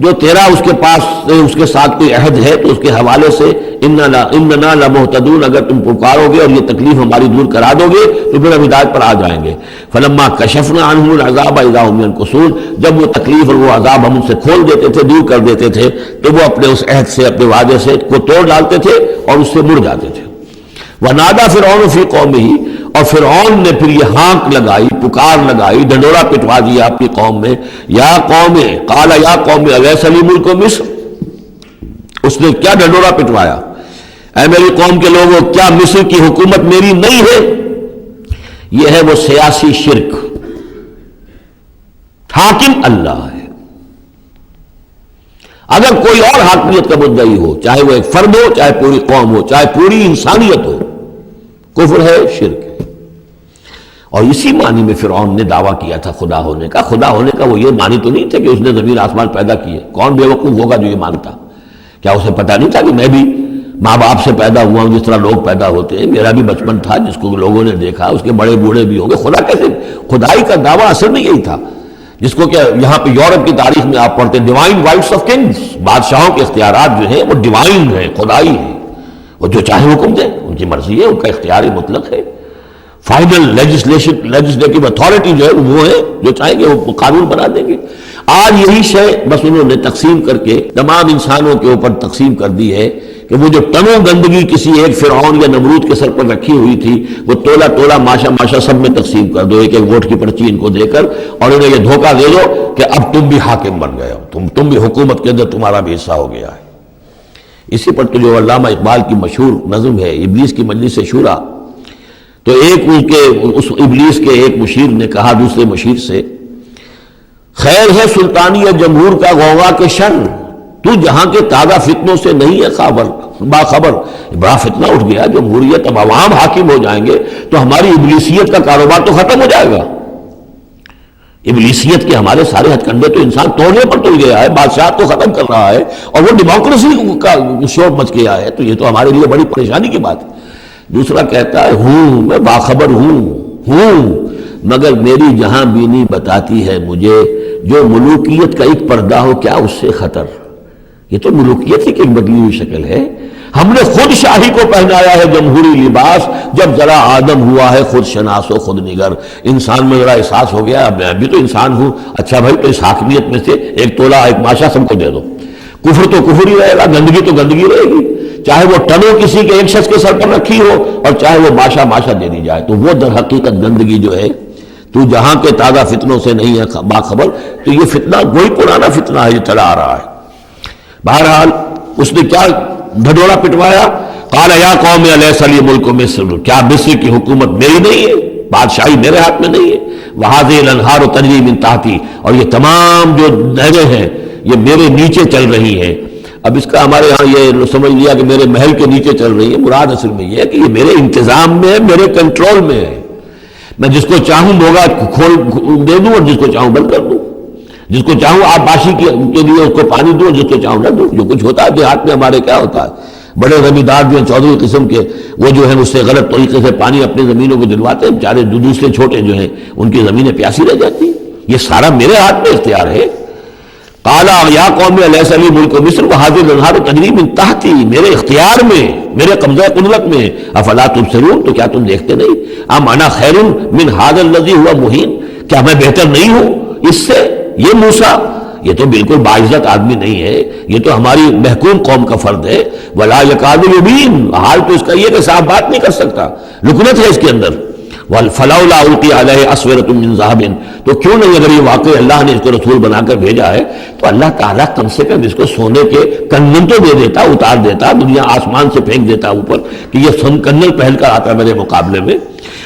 جو تیرا اس کے پاس اس کے ساتھ کوئی عہد ہے تو اس کے حوالے سے اننا لمہتدون، اگر تم پکارو گے اور یہ تکلیف ہماری دور کرا دو گے تو پھر ہم ہدایت پر آ جائیں گے۔ فلما کشفنا عنہم العذاب اذا هم ينكثون، جب وہ تکلیف اور وہ عذاب ہم ان سے کھول دیتے تھے، دور کر دیتے تھے، تو وہ اپنے اس عہد سے، اپنے وعدے سے کو توڑ ڈالتے تھے اور اس سے مڑ جاتے تھے۔ ونادى فرعون فی قومه، اور فرعون نے پھر یہ ہانک لگائی، پکار لگائی، ڈنڈورا پٹوا دیا اپنی قوم میں، یا قوم، قال یا قوم الیس لی ملک مصر، اس نے کیا ڈنڈورا پٹوایا، اے میری قوم کے لوگوں کیا مصر کی حکومت میری نہیں ہے؟ یہ ہے وہ سیاسی شرک، حاکم اللہ ہے۔ اگر کوئی اور حاکمیت کا مدعی ہو، چاہے وہ ایک فرد ہو، چاہے پوری قوم ہو، چاہے پوری انسانیت ہو، کفر ہے، شرک ہے۔ اور اسی معنی میں فرعون نے دعویٰ کیا تھا خدا ہونے کا. خدا ہونے کا وہ یہ معنی تو نہیں تھا کہ اس نے زمین آسمان پیدا کیے. کون بیوقوف ہوگا جو یہ مانتا؟ کیا اسے پتہ نہیں تھا کہ میں بھی ماں باپ سے پیدا ہوا ہوں جس طرح لوگ پیدا ہوتے ہیں؟ میرا بھی بچپن تھا جس کو لوگوں نے دیکھا، اس کے بڑے بوڑھے بھی ہوں گے. خدا کیسے؟ خدائی کا دعویٰ اصل میں یہی تھا جس کو کہ یہاں پہ یورپ کی تاریخ میں آپ پڑھتے ہیں ڈیوائن رائٹس آف کنگز. بادشاہوں کے اختیارات جو ہیں وہ ڈیوائن ہیں، خدائی ہیں. وہ جو چاہے حکم دیں، ان کی مرضی ہے، ان کا اختیار مطلق ہے. فائنل لیجسلیٹو اتھارٹی جو ہے وہ ہے، جو چاہیں گے وہ قانون بنا دیں گے. آج یہی شے بس انہوں نے تقسیم کر کے تمام انسانوں کے اوپر تقسیم کر دی ہے کہ وہ جو ٹنوں گندگی کسی ایک فرعون یا نمرود کے سر پر رکھی ہوئی تھی وہ تولا تولا ماشا ماشا سب میں تقسیم کر دو، ایک ایک ووٹ کی پرچی ان کو دے کر، اور انہیں یہ دھوکہ دے دو کہ اب تم بھی حاکم بن گئے ہو، تم بھی حکومت کے اندر تمہارا بھی حصہ ہو گیا ہے. اسی پر تو جو علامہ اقبال کی مشہور نظم ہے ابلیس کی مجلس شورا، تو ایک اس ابلیس کے ایک مشیر نے کہا دوسرے مشیر سے، خیر ہے سلطانیت جمہور کا غوغا کے شن، تو جہاں کے تازہ فتنوں سے نہیں ہے باخبر. بڑا فتنہ اٹھ گیا جمہوریت، اب عوام حاکم ہو جائیں گے تو ہماری ابلیسیت کا کاروبار تو ختم ہو جائے گا. ابلیسیت کے ہمارے سارے ہتھ کنڈے تو انسان توڑنے پر تل گیا ہے، بادشاہت کو ختم کر رہا ہے اور وہ ڈیموکریسی کا شور مچ گیا ہے، تو یہ تو ہمارے لیے بڑی پریشانی کی بات ہے. دوسرا کہتا ہے ہوں میں باخبر ہوں مگر میری جہاں بینی بتاتی ہے مجھے جو ملوکیت کا ایک پردہ ہو کیا اس سے خطر. یہ تو ملوکیت ہی کی ایک بدلی ہوئی شکل ہے. ہم نے خود شاہی کو پہنایا ہے جمہوری لباس، جب ذرا آدم ہوا ہے خود شناس و خود نگر. انسان میں ذرا احساس ہو گیا اب میں بھی تو انسان ہوں. اچھا بھائی تو اس حاکمیت میں سے ایک تولا ایک ماشا سب کو دے دو. کفر تو کفر ہی رہے گا، گندگی تو گندگی رہے گی، چاہے وہ ٹنوں کسی کے ایک شخص کے سر پر رکھی ہو اور چاہے وہ ماشا دے دی جائے. تو وہ در حقیقت گندگی جو ہے تو جہاں کے تازہ فتنوں سے نہیں ہے باخبر، تو یہ فتنہ وہی پرانا فتنہ ہے جو چلا آ رہا ہے. بہرحال اس نے کیا ڈھڈوڑا پٹوایا، قال یا قوم الیس لی ملک مصر، کیا مصر کی حکومت میری نہیں ہے، بادشاہی میرے ہاتھ میں نہیں ہے. وہذہ الانہار تجری من تحتی، اور یہ تمام جو نہریں ہیں یہ میرے نیچے چل رہی ہیں. اب اس کا ہمارے ہاں یہ سمجھ لیا کہ میرے محل کے نیچے چل رہی ہے، مراد اصل میں یہ ہے کہ یہ میرے انتظام میں ہے، میرے کنٹرول میں ہے. میں جس کو چاہوں بوگا کھول دے دوں اور جس کو چاہوں بند کر دوں، جس کو چاہوں آبپاشی کے لیے اس کو پانی دوں، جس کو چاہوں نہ دوں. جو کچھ ہوتا ہے دیہات میں ہمارے کیا ہوتا ہے، بڑے زمیندار جو ہیں چودھری قسم کے، وہ جو ہیں اس سے غلط طریقے سے پانی اپنی زمینوں کو دلواتے ہیں، بیچارے دوسرے چھوٹے جو ہیں ان کی زمینیں پیاسی رہ جاتی. یہ سارا میرے ہاتھ میں اختیار ہے. قال یا قوم الیس لی ملک مصر وہذہ الانہار تجری من تحتی، میرے اختیار میں، میرے قبضہ قدرت میں. افلا تبصرون، تو کیا تم دیکھتے نہیں؟ ام انا خیر من ھذا الذی هو مہین، کیا میں بہتر نہیں ہوں اس سے؟ یہ موسیٰ یہ تو بالکل باعزت آدمی نہیں ہے، یہ تو ہماری محکوم قوم کا فرد ہے. ولا یکاد یبین، حال تو اس کا یہ کہ صاف بات نہیں کر سکتا، لکنت ہے اس کے اندر. فلولا القی علیہ اسورۃ من ذہب، تو کیوں نہیں اگر یہ واقعی اللہ نے اس کو رسول بنا کر بھیجا ہے تو اللہ تعالیٰ کم سے کم اس کو سونے کے کنگن تو دے دیتا، اتار دیتا، دنیا آسمان سے پھینک دیتا اوپر کہ یہ کنگن پہن کر آتا میرے مقابلے میں.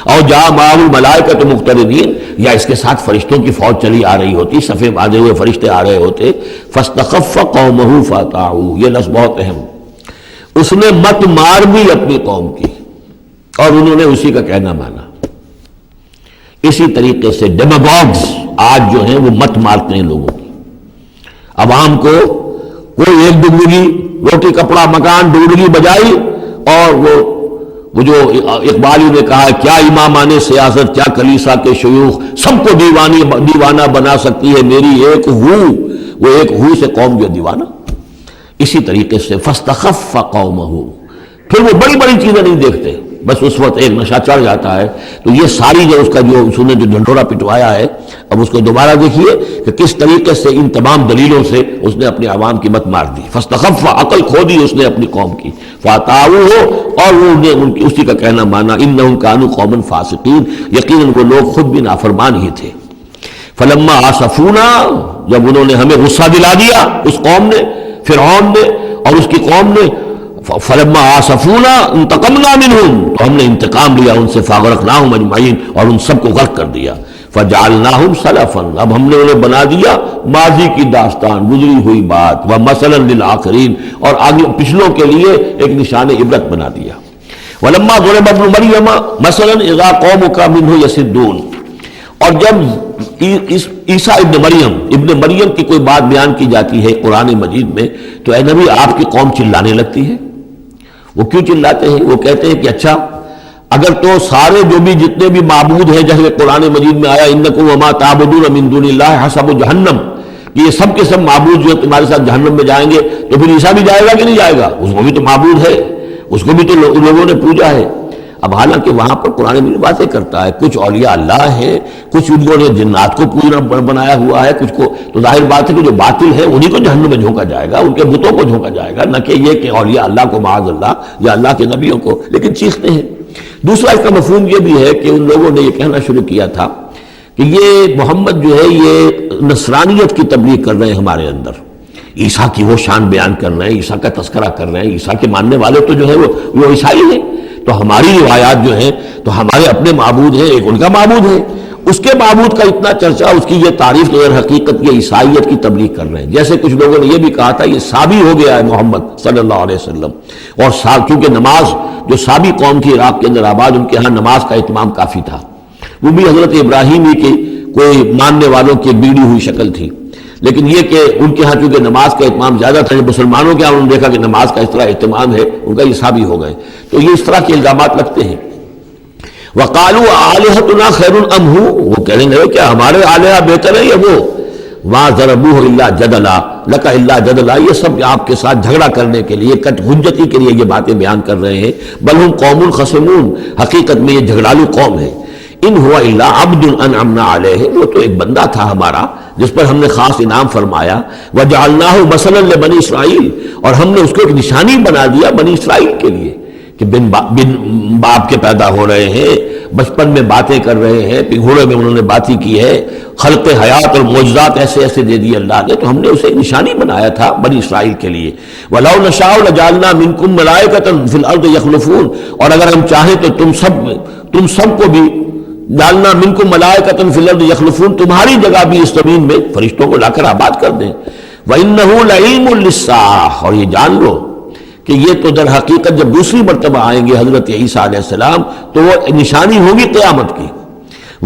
اور جا معه الملائکۃ مقترنین، یا اس کے ساتھ فرشتوں کی فوج چلی آ رہی ہوتی، صفے باندھے ہوئے فرشتے آ رہے ہوتے. فاستخف قومه فاطاعوه، یہ لفظ بہت اہم. اس نے مت مار بھی اپنی قوم کی اور انہوں نے اسی کا کہنا مانا. اسی طریقے سے ڈیماگوگز آج جو ہیں وہ مت مارتے ہیں لوگوں کی. عوام کو کوئی ایک ڈگری روٹی کپڑا مکان ڈگری بجائی، اور وہ جو اقبالی نے کہا کیا امامان سیاست کیا کلیسا کے شیوخ، سب کو دیوانہ بنا سکتی ہے میری ایک ہو، وہ ایک ہو سے قوم جو دیوانہ. اسی طریقے سے فاستخف قومہ، پھر وہ بڑی بڑی چیزیں نہیں دیکھتے، بس اس وقت ایک نشہ چڑھ جاتا ہے. تو یہ ساری جو اس کا جو اس نے جو ڈھنڈورا پٹوایا ہے، اب اس کو دوبارہ دیکھیے کہ کس طریقے سے ان تمام دلیلوں سے اس نے اپنے عوام کی مت مار دی. فاستخف، عقل کھو دی اس نے اپنی قوم کی. فاطاعوہ، اور وہ نے ان کی اسی کا کہنا مانا. انہم کانوا قوما فاسقین، یقیناً وہ لوگ خود بھی نافرمان ہی تھے. فلما آسفونا، جب انہوں نے ہمیں غصہ دلا دیا، اس قوم نے، فرعون نے اور اس کی قوم نے، فلما آسفونا انتقمنا منہم، تو ہم نے انتقام لیا ان سے. فاغرقناہم اجمعین، اور ان سب کو غرق کر دیا. فجعلناہم سلفا، اب ہم نے انہیں بنا دیا ماضی کی داستان، گزری ہوئی بات. ومثلا للآخرین، اور آگے پچھلوں کے لیے ایک نشان عبرت بنا دیا. ولما ضرب ابن مریم مثلا اذا قومک منہ یصدون، اور جب عیسیٰ ابن مریم کی کوئی بات بیان کی جاتی ہے قرآن مجید میں تو اے نبی آپ کی قوم چلانے لگتی ہے۔ وہ کیوں چلاتے ہیں؟ وہ کہتے ہیں کہ اچھا اگر تو سارے جو بھی جتنے بھی معبود ہیں جیسے قرآن مجید میں آیا انکم وما تعبدون من دون اللہ حسب جہنم، کہ یہ سب کے سب معبود جو تمہارے ساتھ جہنم میں جائیں گے، تو پھر عیسیٰ بھی جائے گا کہ نہیں جائے گا؟ اس کو بھی تو معبود ہے، اس کو بھی تو لوگوں نے پوجا ہے۔ اب حالانکہ وہاں پر قرآن مجید باتیں کرتا ہے، کچھ اولیاء اللہ ہیں، کچھ ان نے جنات کو پوجنا بنایا ہوا ہے، کچھ کو تو ظاہر بات ہے کہ جو باطل ہے انہی کو جہنم میں جھونکا جائے گا، ان کے بتوں کو جھونکا جائے گا، نہ کہ یہ کہ اولیاء اللہ کو معاذ اللہ یا اللہ کے نبیوں کو، لیکن چیختے ہیں۔ دوسرا اس کا مفہوم یہ بھی ہے کہ ان لوگوں نے یہ کہنا شروع کیا تھا کہ یہ محمد جو ہے یہ نصرانیت کی تبلیغ کر رہے ہیں ہمارے اندر، عیسیٰ کی وہ شان بیان کر رہے ہیں، عیسیٰ کا تذکرہ کر رہے ہیں، عیسیٰ کے ماننے والے تو جو ہے وہ عیسائی ہیں، تو ہماری روایات جو ہیں تو ہمارے اپنے معبود ہیں، ایک ان کا معبود ہے، اس کے معبود کا اتنا چرچا، اس کی یہ تعریف تو حقیقت یہ عیسائیت کی تبلیغ کر رہے ہیں۔ جیسے کچھ لوگوں نے یہ بھی کہا تھا یہ سابی ہو گیا ہے محمد صلی اللہ علیہ وسلم، اور چونکہ نماز جو سابی قوم تھی عراق کے اندر آباد، ان کے ہاں نماز کا اہتمام کافی تھا، وہ بھی حضرت ابراہیمی کی کوئی ماننے والوں کی بیڑی ہوئی شکل تھی، لیکن یہ کہ ان کے ہاں چونکہ نماز کا اہتمام زیادہ تھا، مسلمانوں کے ہاں انہوں نے دیکھا کہ نماز کا اس طرح اہتمام ہے، ان کا یہ سابی ہو گئے، تو یہ اس طرح کے الزامات لگتے ہیں۔ وَقَالُوا آلِهَتُنَا خَيْرٌ أَمْ هُوَ، وہ کہنے لگے کیا ہمارے آلہہ بہتر ہے یا وہ؟ وَمَا ضَرَبُوهُ إِلَّا جَدَلًا لَكَ إِلَّا جَدَلًا، یہ سب آپ کے ساتھ جھگڑا کرنے کے لیے، کٹ حجتی کے لیے یہ باتیں بیان کر رہے ہیں۔ بل ہم قوم خصمون، حقیقت میں یہ جھگڑالو قوم ہے۔ ان ہوا الا عبد انعمنا علیہ، وہ تو ایک بندہ تھا ہمارا جس پر ہم نے خاص انعام فرمایا، وجعلناہ مثلا لبنی اسرائیل، اور ہم نے اس کو ایک نشانی بنا دیا بنی اسرائیل کے لیے کہ بن باپ کے پیدا ہو رہے ہیں، بچپن میں باتیں کر رہے ہیں، پگھوڑے میں انہوں نے باتیں کی ہے، خلق حیات اور معجزات ایسے ایسے دے دیے اللہ نے، تو ہم نے اسے ایک نشانی بنایا تھا بنی اسرائیل کے لیے۔ وَلَوْ نَشَاءُ لَجَعَلْنَا مِنْكُمْ مَلَائِكَةً فِي الْأَرْضِ يَخْلُفُونَ، اور اگر ہم چاہیں تو تم سب کو بھی جعلنا منکم ملائکۃ فی الارض یخلفون، تمہاری جگہ بھی اس زمین میں فرشتوں کو لا کر آباد کر دیں۔ وَإِنَّهُ لَعِلْمٌ لِلسَّاعَةِ، اور یہ جان لو کہ یہ تو در حقیقت جب دوسری مرتبہ آئیں گے حضرت عیسیٰ علیہ السلام تو وہ نشانی ہوگی قیامت کی۔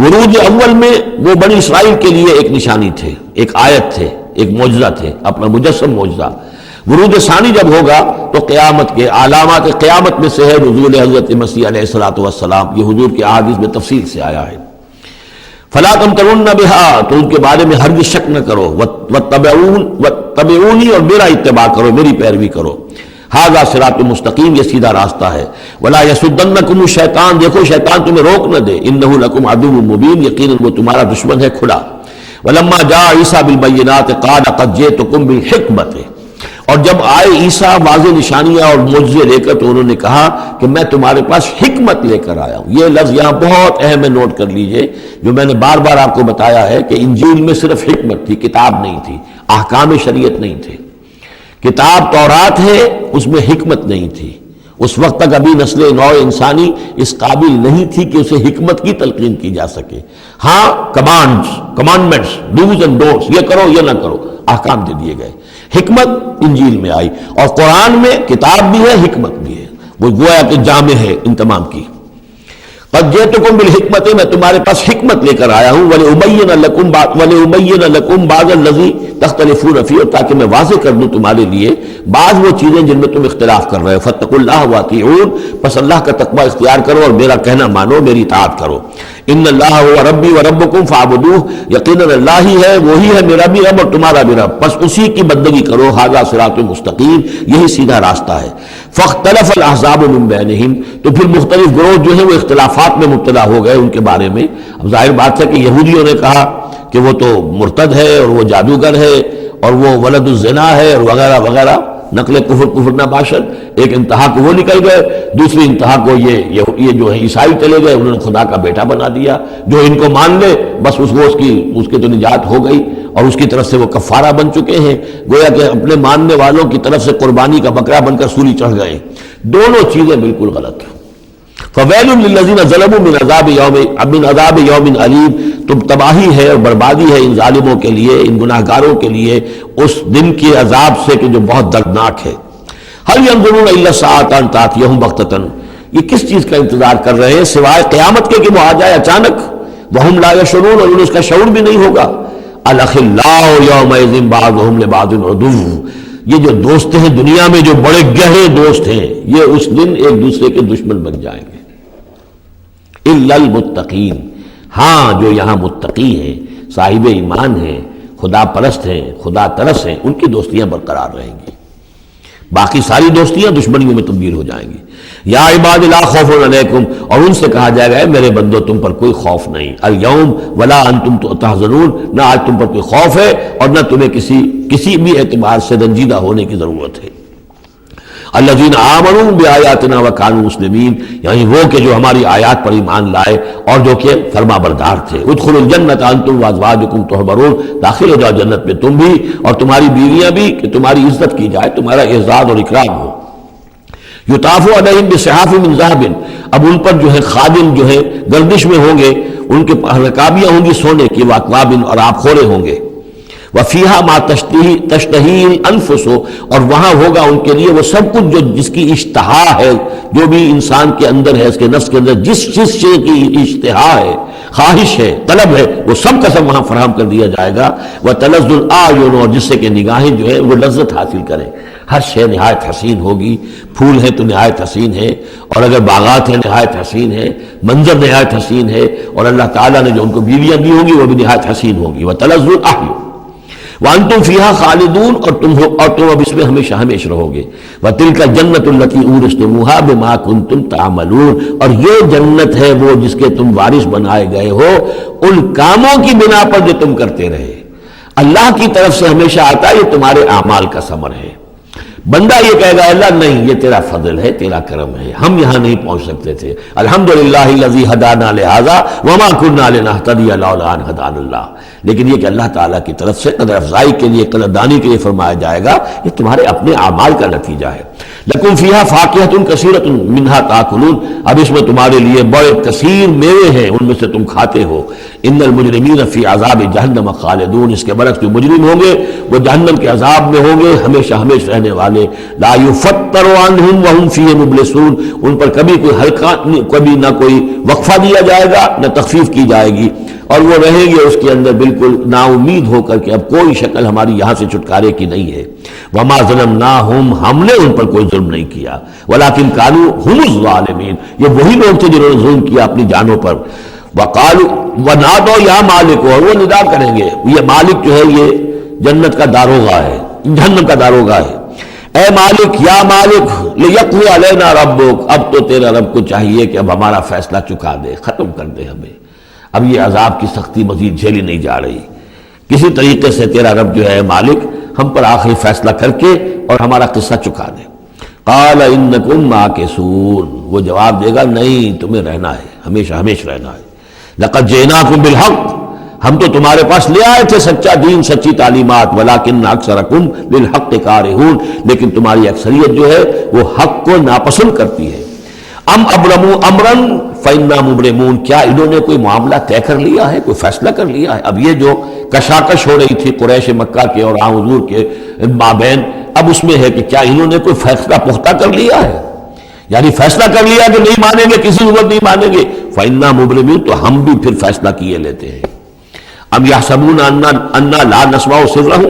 ورود اول میں وہ بنی اسرائیل کے لیے ایک نشانی تھے، ایک آیت تھے، ایک معجزہ تھے، اپنا مجسم معجزہ۔ ورود ثانی جب ہوگا تو قیامت کے علامات قیامت میں سے ہے نزول حضرت مسیح علیہ الصلوۃ والسلام، یہ حضور کی احادیث میں تفصیل سے آیا ہے۔ فلا تمترن بها، تو ان کے بارے میں ہرگز شک نہ کرو، واتبعونی، اور میرا اتباع کرو، میری پیروی کرو۔ ھذا صراط مستقیم، یہ سیدھا راستہ ہے۔ ولا یصدنکم الشیطان، دیکھو شیطان تمہیں روک نہ دے، انہ لکم عدو مبین، یقیناً وہ تمہارا دشمن ہے کھلا۔ ولما جاء عیسیٰ بالبینات قال قد جئتکم بالحکمۃ، اور جب آئے عیسیٰ واضح نشانیاں اور معجزے لے کر تو انہوں نے کہا کہ میں تمہارے پاس حکمت لے کر آیا ہوں۔ یہ لفظ یہاں بہت اہم ہے، نوٹ کر لیجئے، جو میں نے بار بار آپ کو بتایا ہے کہ انجیل میں صرف حکمت تھی، کتاب نہیں تھی، احکام شریعت نہیں تھے۔ کتاب تورات ہے، اس میں حکمت نہیں تھی، اس وقت تک ابھی نسل نو انسانی اس قابل نہیں تھی کہ اسے حکمت کی تلقین کی جا سکے۔ ہاں کمانڈمنٹس، ڈوز اینڈ ڈونٹس، یہ کرو یہ نہ کرو، احکام دے دیے گئے۔ حکمت انجیل میں آئی، اور قرآن میں کتاب بھی ہے حکمت بھی ہے، وہ گویا کہ جامع ہے ان تمام کی۔ قد جئتکم بالحکمت، میں تمہارے پاس حکمت لے کر آیا ہوں، ولأبین لکم بعض الذی تختلفون فیہ، اور تاکہ میں واضح کر دوں تمہارے لیے بعض وہ چیزیں جن میں تم اختلاف کر رہے ہو۔ فاتقوا اللہ واطیعون، پس اللہ کا تقوی اختیار کرو اور میرا کہنا مانو، میری اطاعت کرو۔ ان اللہ هو ربی وربکم فاعبدوہ، یقیناً اللہ ہی ہے، وہی ہے میرا بھی رب اور تمہارا بھی رب، پس اسی کی بندگی کرو۔ ھذا صراط مستقیم، یہی سیدھا راستہ ہے۔ فاختلف الاحزاب من بینہم، تو پھر مختلف گروہ جو ہیں وہ اختلافات میں مبتلا ہو گئے ان کے بارے میں۔ اب ظاہر بات ہے کہ یہودیوں نے کہا کہ وہ تو مرتد ہے اور وہ جادوگر ہے اور وہ ولد الزنا ہے اور وغیرہ وغیرہ، نقل کفر نہ باشد۔ ایک انتہا کو وہ نکل گئے، دوسری انتہا کو یہ جو ہے عیسائی چلے گئے، انہوں نے خدا کا بیٹا بنا دیا، جو ان کو مان لے بس اس کی تو نجات ہو گئی، اور اس کی طرف سے وہ کفارہ بن چکے ہیں، گویا کہ اپنے ماننے والوں کی طرف سے قربانی کا بکرا بن کر سولی چڑھ گئے۔ دونوں چیزیں بالکل غلط ہیں۔ فویل للذین ظلموا من عذاب یوم علیم، تو تباہی ہے اور بربادی ہے ان ظالموں کے لیے، ان گناہگاروں کے لیے اس دن کے عذاب سے کہ جو بہت دردناک ہے۔ هل ينظرون الا الساعة ان تأتيهم بغتة، یہ کس چیز کا انتظار کر رہے ہیں سوائے قیامت کے کہ وہ آ جائے اچانک؟ وہم لا یشعرون، اور انہیں اس کا شعور بھی نہیں ہوگا۔ الاخلاء یومئذ بعضهم لبعض عدو، یہ جو دوست ہیں دنیا میں، جو بڑے گہرے دوست ہیں، یہ اس دن ایک دوسرے کے دشمن بن جائیں گے۔ الا المتقین، ہاں جو یہاں متقی ہیں، صاحب ایمان ہیں، خدا پرست ہیں، خدا ترس ہیں، ان کی دوستیاں برقرار رہیں گی، باقی ساری دوستیاں دشمنیوں میں تبدیل ہو جائیں گی۔ یا عباد لا خوف علیکم، اور ان سے کہا جائے گا اے میرے بندو تم پر کوئی خوف نہیں، الیوم ولا انتم تحزنون، نہ آج تم پر کوئی خوف ہے اور نہ تمہیں کسی بھی اعتبار سے رنجیدہ ہونے کی ضرورت ہے۔ الذین آمنوا بآیاتنا وکانوا مسلمین، یعنی وہ کہ جو ہماری آیات پر ایمان لائے اور جو کہ فرما بردار تھے۔ ادخلوا الجنۃ انتم وازواجکم تحبرون، داخل ہو جاؤ جنت میں تم بھی اور تمہاری بیویاں بھی، کہ تمہاری عزت کی جائے، تمہارا اعزاز اور اکرام ہو۔ یطاف علیہم بصحاف من ذہب، اب ان پر جو ہے خادم جو ہے گردش میں ہوں گے، ان کے رکابیاں ہوں گی سونے کی، واکواب اور آبخورے ہوں گے۔ وفیہا ما تشتہی الانفس، اور وہاں ہوگا ان کے لیے وہ سب کچھ جو جس کی اشتہا ہے، جو بھی انسان کے اندر ہے، اس کے نفس کے اندر جس چیز کی اشتہا ہے، خواہش ہے، طلب ہے، وہ سب کا سب وہاں فراہم کر دیا جائے گا۔ وتلذ الاعین، اور جس سے کہ نگاہیں جو ہے وہ لذت حاصل کریں، ہر شے نہایت حسین ہوگی، پھول ہے تو نہایت حسین ہے، اور اگر باغات ہیں نہایت حسین ہے، منظر نہایت حسین ہے، اور اللہ تعالیٰ نے جو ان کو بیویاں دی ہوں گی وہ بھی نہایت حسین ہوگی۔ وتلذ الاعین وانتم فیہا خالدون، اور تم اب اس میں ہمیشہ ہمیشہ رہو گے۔ وتلک الجنۃ التی اورثتموہا بما کنتم تعملون، اور یہ جنت ہے وہ جس کے تم وارث بنائے گئے ہو ان کاموں کی بنا پر جو تم کرتے رہے۔ اللہ کی طرف سے ہمیشہ آتا ہے یہ تمہارے اعمال کا ثمر ہے۔ بندہ یہ کہے گا اللہ نہیں، یہ تیرا فضل ہے، تیرا کرم ہے، ہم یہاں نہیں پہنچ سکتے تھے، الحمدللہ الذی ہدانا لہذا وما كنا لنہتدی لولا ان ہدانا اللہ، لیکن یہ کہ اللہ تعالیٰ کی طرف سے قدر افزائی کے لیے، قدر دانی کے لیے فرمایا جائے گا، یہ تمہارے اپنے اعمال کا نتیجہ ہے۔ لکم فیہا فاکہۃ کثیرۃ منہا تاکلون، اب اس میں تمہارے لیے بڑے کثیر میوے ہیں، ان میں سے تم کھاتے ہو۔ ان المجرمین فی عذاب جہنم خالدون، اس کے برعکس جو مجرم ہوں گے وہ جہنم کے عذاب میں ہوں گے ہمیشہ ہمیشہ رہنے والے۔ لا یفتر عنہم وہم فیہ مبلسون، ان پر کبھی کوئی ہلکا، کبھی نہ کوئی وقفہ دیا جائے گا نہ تخفیف کی جائے گی، اور وہ رہیں گے اس کے اندر بالکل نا امید ہو کر کہ اب کوئی شکل ہماری یہاں سے چھٹکارے کی نہیں ہے۔ وما ظلمناہم، ہم نے ان پر کوئی ظلم نہیں کیا، ولکن کانوا ھم الظالمین، یہ وہی لوگ تھے جنہوں نے ظلم کیا اپنی جانوں پر۔ وقالوا ونادوا یا مالک، اور وہ ندا کریں گے، یہ مالک جو ہے یہ جنت کا داروغہ ہے، جہنم کا داروغہ ہے، اے مالک یا مالک لیقضی علینا ربک، اب تو تیرا رب کو چاہیے کہ اب ہمارا فیصلہ چکا دے، ختم کر دے ہمیں، اب یہ عذاب کی سختی مزید جھیلی نہیں جا رہی، کسی طریقے سے تیرا رب جو ہے مالک ہم پر آخری فیصلہ کر کے اور ہمارا قصہ چکا دے۔ قال انکم ماکثون، وہ جواب دے گا نہیں، تمہیں رہنا ہے، ہمیشہ ہمیشہ رہنا ہے۔ لقد جئناکم بالحق، ہم تو تمہارے پاس لے آئے تھے سچا دین، سچی تعلیمات، ولکن اکثرکم للحق کارہون، لیکن تمہاری اکثریت جو ہے وہ حق کو ناپسند کرتی ہے۔ ام ابرموا امرا فانا مبرمون، کیا انہوں نے کوئی معاملہ طے کر لیا ہے، کوئی فیصلہ کر لیا ہے؟ اب یہ جو کشاکش ہو رہی تھی قریش مکہ کے اور حضور کے مابین، اب اس میں ہے کہ کیا انہوں نے کوئی فیصلہ پختہ کر لیا ہے، یعنی فیصلہ کر لیا کہ نہیں مانیں گے، کسی صورت نہیں مانیں گے، فانا مبرمون، تو ہم بھی پھر فیصلہ کیے لیتے ہیں۔ ام یحسبون انا لا نسمع سرهم،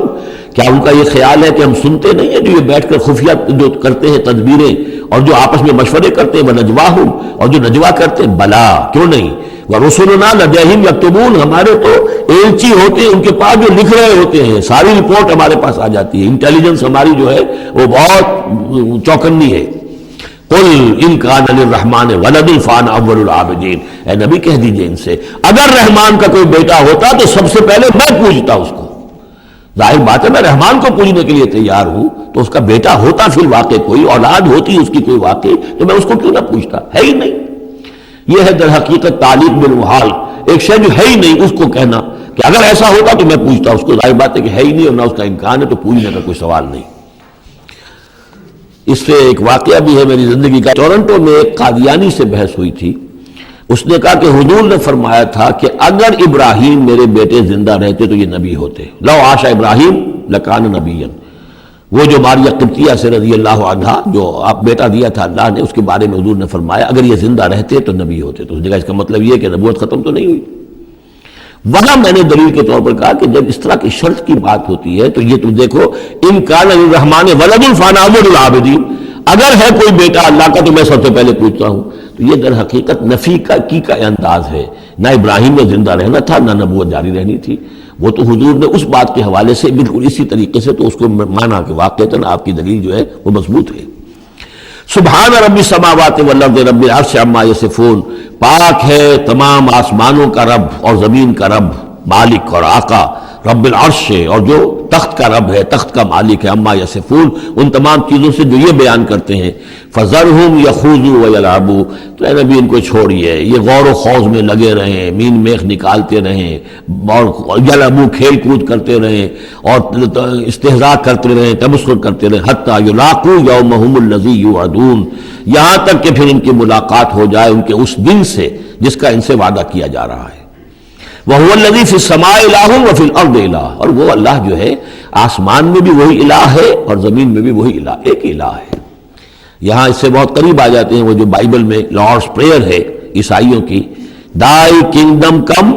کیا ان کا یہ خیال ہے کہ ہم سنتے نہیں ہیں جو یہ بیٹھ کر خفیہ جو کرتے ہیں تدبیریں اور جو آپس میں مشورے کرتے ہیں، وَنَجْوَاهُمْ، اور جو نجوا کرتے ہیں، بلا کیوں نہیں، وَرُسُلُنَا لَدَيْهِمْ يَكْتُبُونَ، ہمارے تو ایلچی ہوتے ہیں ان کے پاس جو لکھ رہے ہوتے ہیں، ساری رپورٹ ہمارے پاس آ جاتی ہے، انٹیلیجنس ہماری جو ہے وہ بہت چوکنی ہے۔ قل ان کان للرحمن ولد فانا اول العابدین، اے نبی کہہ دیجئے ان سے اگر رحمان کا کوئی بیٹا ہوتا تو سب سے پہلے میں پوجتا اس کو۔ ظاہر بات ہے میں رحمان کو پوجنے کے لیے تیار ہوں، تو اس کا بیٹا ہوتا فی الواقع کوئی اولاد ہوتی اس کی کوئی واقع، تو میں اس کو کیوں نہ پوچھتا، ہے ہی نہیں۔ یہ ہے در حقیقت تعلیق بالمحال، ایک شے جو ہے ہی نہیں اس کو کہنا کہ اگر ایسا ہوتا تو میں پوچھتا اس کو، ظاہر بات ہے کہ ہے ہی نہیں اور نہ اس کا امکان ہے، تو پوچھنے کا کوئی سوال نہیں۔ اس سے ایک واقعہ بھی ہے میری زندگی کا۔ ٹورنٹو میں ایک قادیانی سے بحث ہوئی تھی، اس نے کہا کہ حضور نے فرمایا تھا کہ اگر ابراہیم میرے بیٹے زندہ رہتے تو یہ نبی ہوتے، لو عاش ابراہیم لکان نبیا، وہ جو ماریہ قبطیہ سے رضی اللہ عنہا جو آپ بیٹا دیا تھا اللہ نے، اس کے بارے میں حضور نے فرمایا اگر یہ زندہ رہتے تو نبی ہوتے، تو اس نے کہا اس کا مطلب یہ کہ نبوت ختم تو نہیں ہوئی۔ وہاں میں نے دلیل کے طور پر کہا کہ جب اس طرح کی شرط کی بات ہوتی ہے تو یہ تم دیکھو، ان کان للرحمن ولد فانا اول العابدین، اگر ہے کوئی بیٹا اللہ کا تو میں سب سے پہلے پوچھتا ہوں۔ تو یہ در حقیقت نفی کا انداز ہے، نہ ابراہیم میں زندہ رہنا تھا نہ نبوت جاری رہنی تھی، وہ تو حضور نے اس بات کے حوالے سے بالکل اسی طریقے سے تو اس کو مانا کہ واقعتاً آپ کی دلیل جو ہے وہ مضبوط ہے۔ سبحان رب السماوات والارض رب العرش عما یصفون، پاک ہے تمام آسمانوں کا رب اور زمین کا رب، مالک اور آقا، رب العرش ہے اور جو تخت کا رب ہے، تخت کا مالک ہے، عما یصفون، ان تمام چیزوں سے جو یہ بیان کرتے ہیں، فذرہم یخوضوا ویلعبوا، تو اے نبی ان کو چھوڑیے، یہ غور و خوض میں لگے رہیں، مین میخ نکالتے رہیں اور یلعبوا کھیل کود کرتے رہیں اور استہزاء کرتے رہیں، تمسخر کرتے رہیں، حتی یلاقوا یومہم الذی یوعدون، یہاں تک کہ پھر ان کی ملاقات ہو جائے ان کے اس دن سے جس کا ان سے وعدہ کیا جا رہا ہے۔ وَهُوَ الَّذِي فِي السَّمَاءِ إِلَٰهٌ وَفِي الْأَرْضِ إِلَٰهٌ، اور وہ اللہ جو ہے آسمان میں بھی وہی الہ ہے اور زمین میں بھی وہی الہ، ایک الہ ہے۔ یہاں اس سے بہت قریب آ جاتے ہیں وہ جو بائبل میں لارڈس پریئر ہے عیسائیوں کی، Thy kingdom come,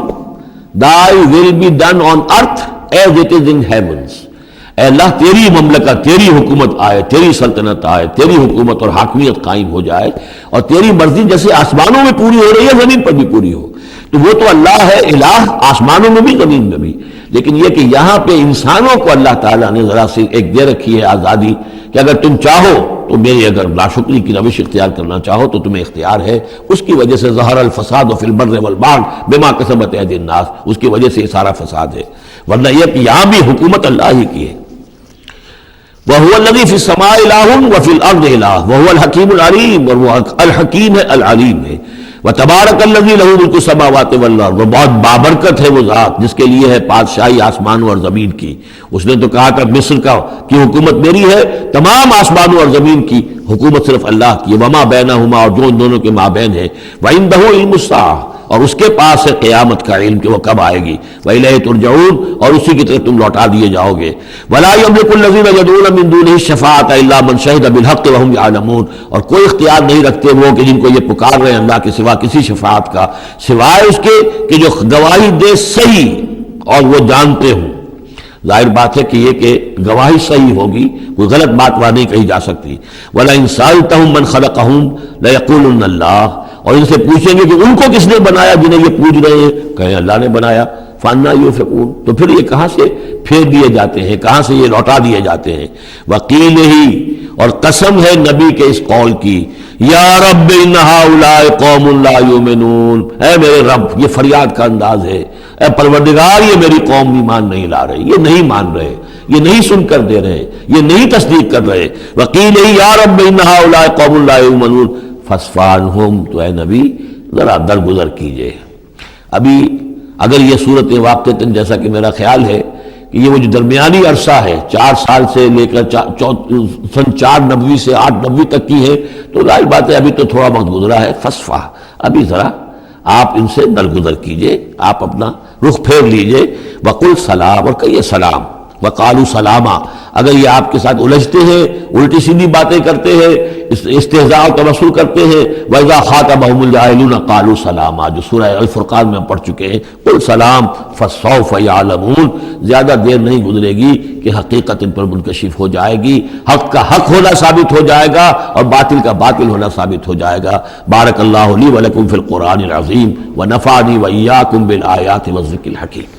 Thy will be done on earth as it is in heavens۔ اے اللہ تیری مملکت، تیری حکومت آئے، تیری سلطنت آئے، تیری حکومت اور حاکمیت قائم ہو جائے اور تیری مرضی جیسے آسمانوں میں پوری ہو رہی ہے زمین پر بھی پوری ہو۔ تو وہ تو اللہ ہے الہ، آسمانوں میں بھی زمین میں بھی، لیکن یہ کہ یہاں پہ انسانوں کو اللہ تعالیٰ نے ذرا سی ایک دے رکھی ہے آزادی کہ اگر تم چاہو تو میری اگر ناشکری کی روش اختیار کرنا چاہو تو تمہیں اختیار ہے۔ اس کی وجہ سے ظہر الفساد فی البر والبحر بما کسبت ایدی الناس، اس کی وجہ سے یہ سارا فساد ہے، ورنہ یہ کہ یہاں بھی حکومت اللہ ہی کی ہے۔ وَهُوَ الَّذِي فِي السَّمَاءِ إِلَٰهٌ وَفِي الْأَرْضِ إِلَٰهٌ وَهُوَ الْحَكِيمُ الْعَلِيمُ، اور وہ الحکیم ہے العلیم ہے۔ وَتَبَارَكَ الَّذِي لَهُ مُلْكُ السَّمَاوَاتِ وَالْأَرْضِ، وہ بہت بابرکت ہے وہ ذات جس کے لیے ہے بادشاہی آسمانوں اور زمین کی۔ اس نے تو کہا تھا مصر کی حکومت میری ہے، تمام آسمانوں اور زمین کی حکومت صرف اللہ کی ہے، وَمَا بَيْنَهُمَا، اور جو ان دونوں کے مابین ہے، وَعِندَهُ عِلْمُ السَّاعَةِ، اور اس کے پاس ہے قیامت کا علم کہ وہ کب آئے گی، وَإِلَيْهِ تُرْجَعُونَ، اور اسی کی طرف تم لوٹا دیے جاؤ گے۔ وَلَا يَمْلِكُ الَّذِينَ يَدْعُونَ مِن دُونِهِ الشَّفَاعَةَ إِلَّا مَن شَهِدَ بِالْحَقِّ وَهُمْ يَعْلَمُونَ، اور کوئی اختیار نہیں رکھتے وہ کہ جن کو یہ پکار رہے ہیں اللہ کے سوا کسی شفاعت کا، سوائے اس کے کہ جو گواہی دے صحیح اور وہ جانتے ہوں۔ ظاہر بات ہے کہ یہ کہ گواہی صحیح ہوگی، کوئی غلط بات وہاں نہیں کہی جا سکتی۔ وَلَئِن سَأَلْتَهُم مَّن خَلَقَهُمْ لَيَقُولُنَّ اللَّهُ، اور ان سے پوچھیں گے کہ ان کو کس نے بنایا جنہیں یہ پوچھ رہے ہیں، کہیں اللہ نے بنایا۔ فَأَنَّىٰ يُؤْفَكُونَ، تو پھر یہ کہاں سے پھیر دیے جاتے ہیں، کہاں سے یہ لوٹا دیے جاتے ہیں۔ وَقِيلِهِ، اور قسم ہے نبی کے اس قول کی، یا رب ان ہؤلاء قوم لا یؤمنون، اے میرے رب، یہ فریاد کا انداز ہے، اے پروردگار یہ میری قوم ایمان نہیں لا رہے، یہ نہیں مان رہے، یہ نہیں سن کر دے رہے، یہ نہیں تصدیق کر رہے۔ وَقِيلِهِ یا رب ان ہؤلاء قوم لا یؤمنون فاصفح عنہم، تو اے نبی ذرا درگزر کیجئے۔ ابھی اگر یہ صورت واقعتاً جیسا کہ میرا خیال ہے کہ یہ وہ جو درمیانی عرصہ ہے 4 سال سے لے کر سن 490 سے 890 تک کی ہے، تو ظاہر بات ہے ابھی تو تھوڑا وقت گزرا ہے۔ فاصفح، ابھی ذرا آپ ان سے درگزر کیجئے، آپ اپنا رخ پھیر لیجئے۔ وقل سلام، اور کہیے سلام۔ وقالوا سلاما، اگر یہ آپ کے ساتھ الجھتے ہیں، الٹی سیدھی باتیں کرتے ہیں، استہزاء و تبسر کرتے ہیں، وَإِذَا خَاطَبَهُمُ الْجَاهِلُونَ قَالُوا سَلَامًا، جو سورہ الفرقان میں ہم پڑھ چکے ہیں۔ قل سلام فَسَوْفَ يَعْلَمُونَ، زیادہ دیر نہیں گزرے گی کہ حقیقت ان پر منکشف ہو جائے گی، حق کا حق ہونا ثابت ہو جائے گا اور باطل کا باطل ہونا ثابت ہو جائے گا۔ بارک اللہ لی ولکم فی القرآن العظیم ونفعنی وإیاکم بالآیات والذکر الحکیم۔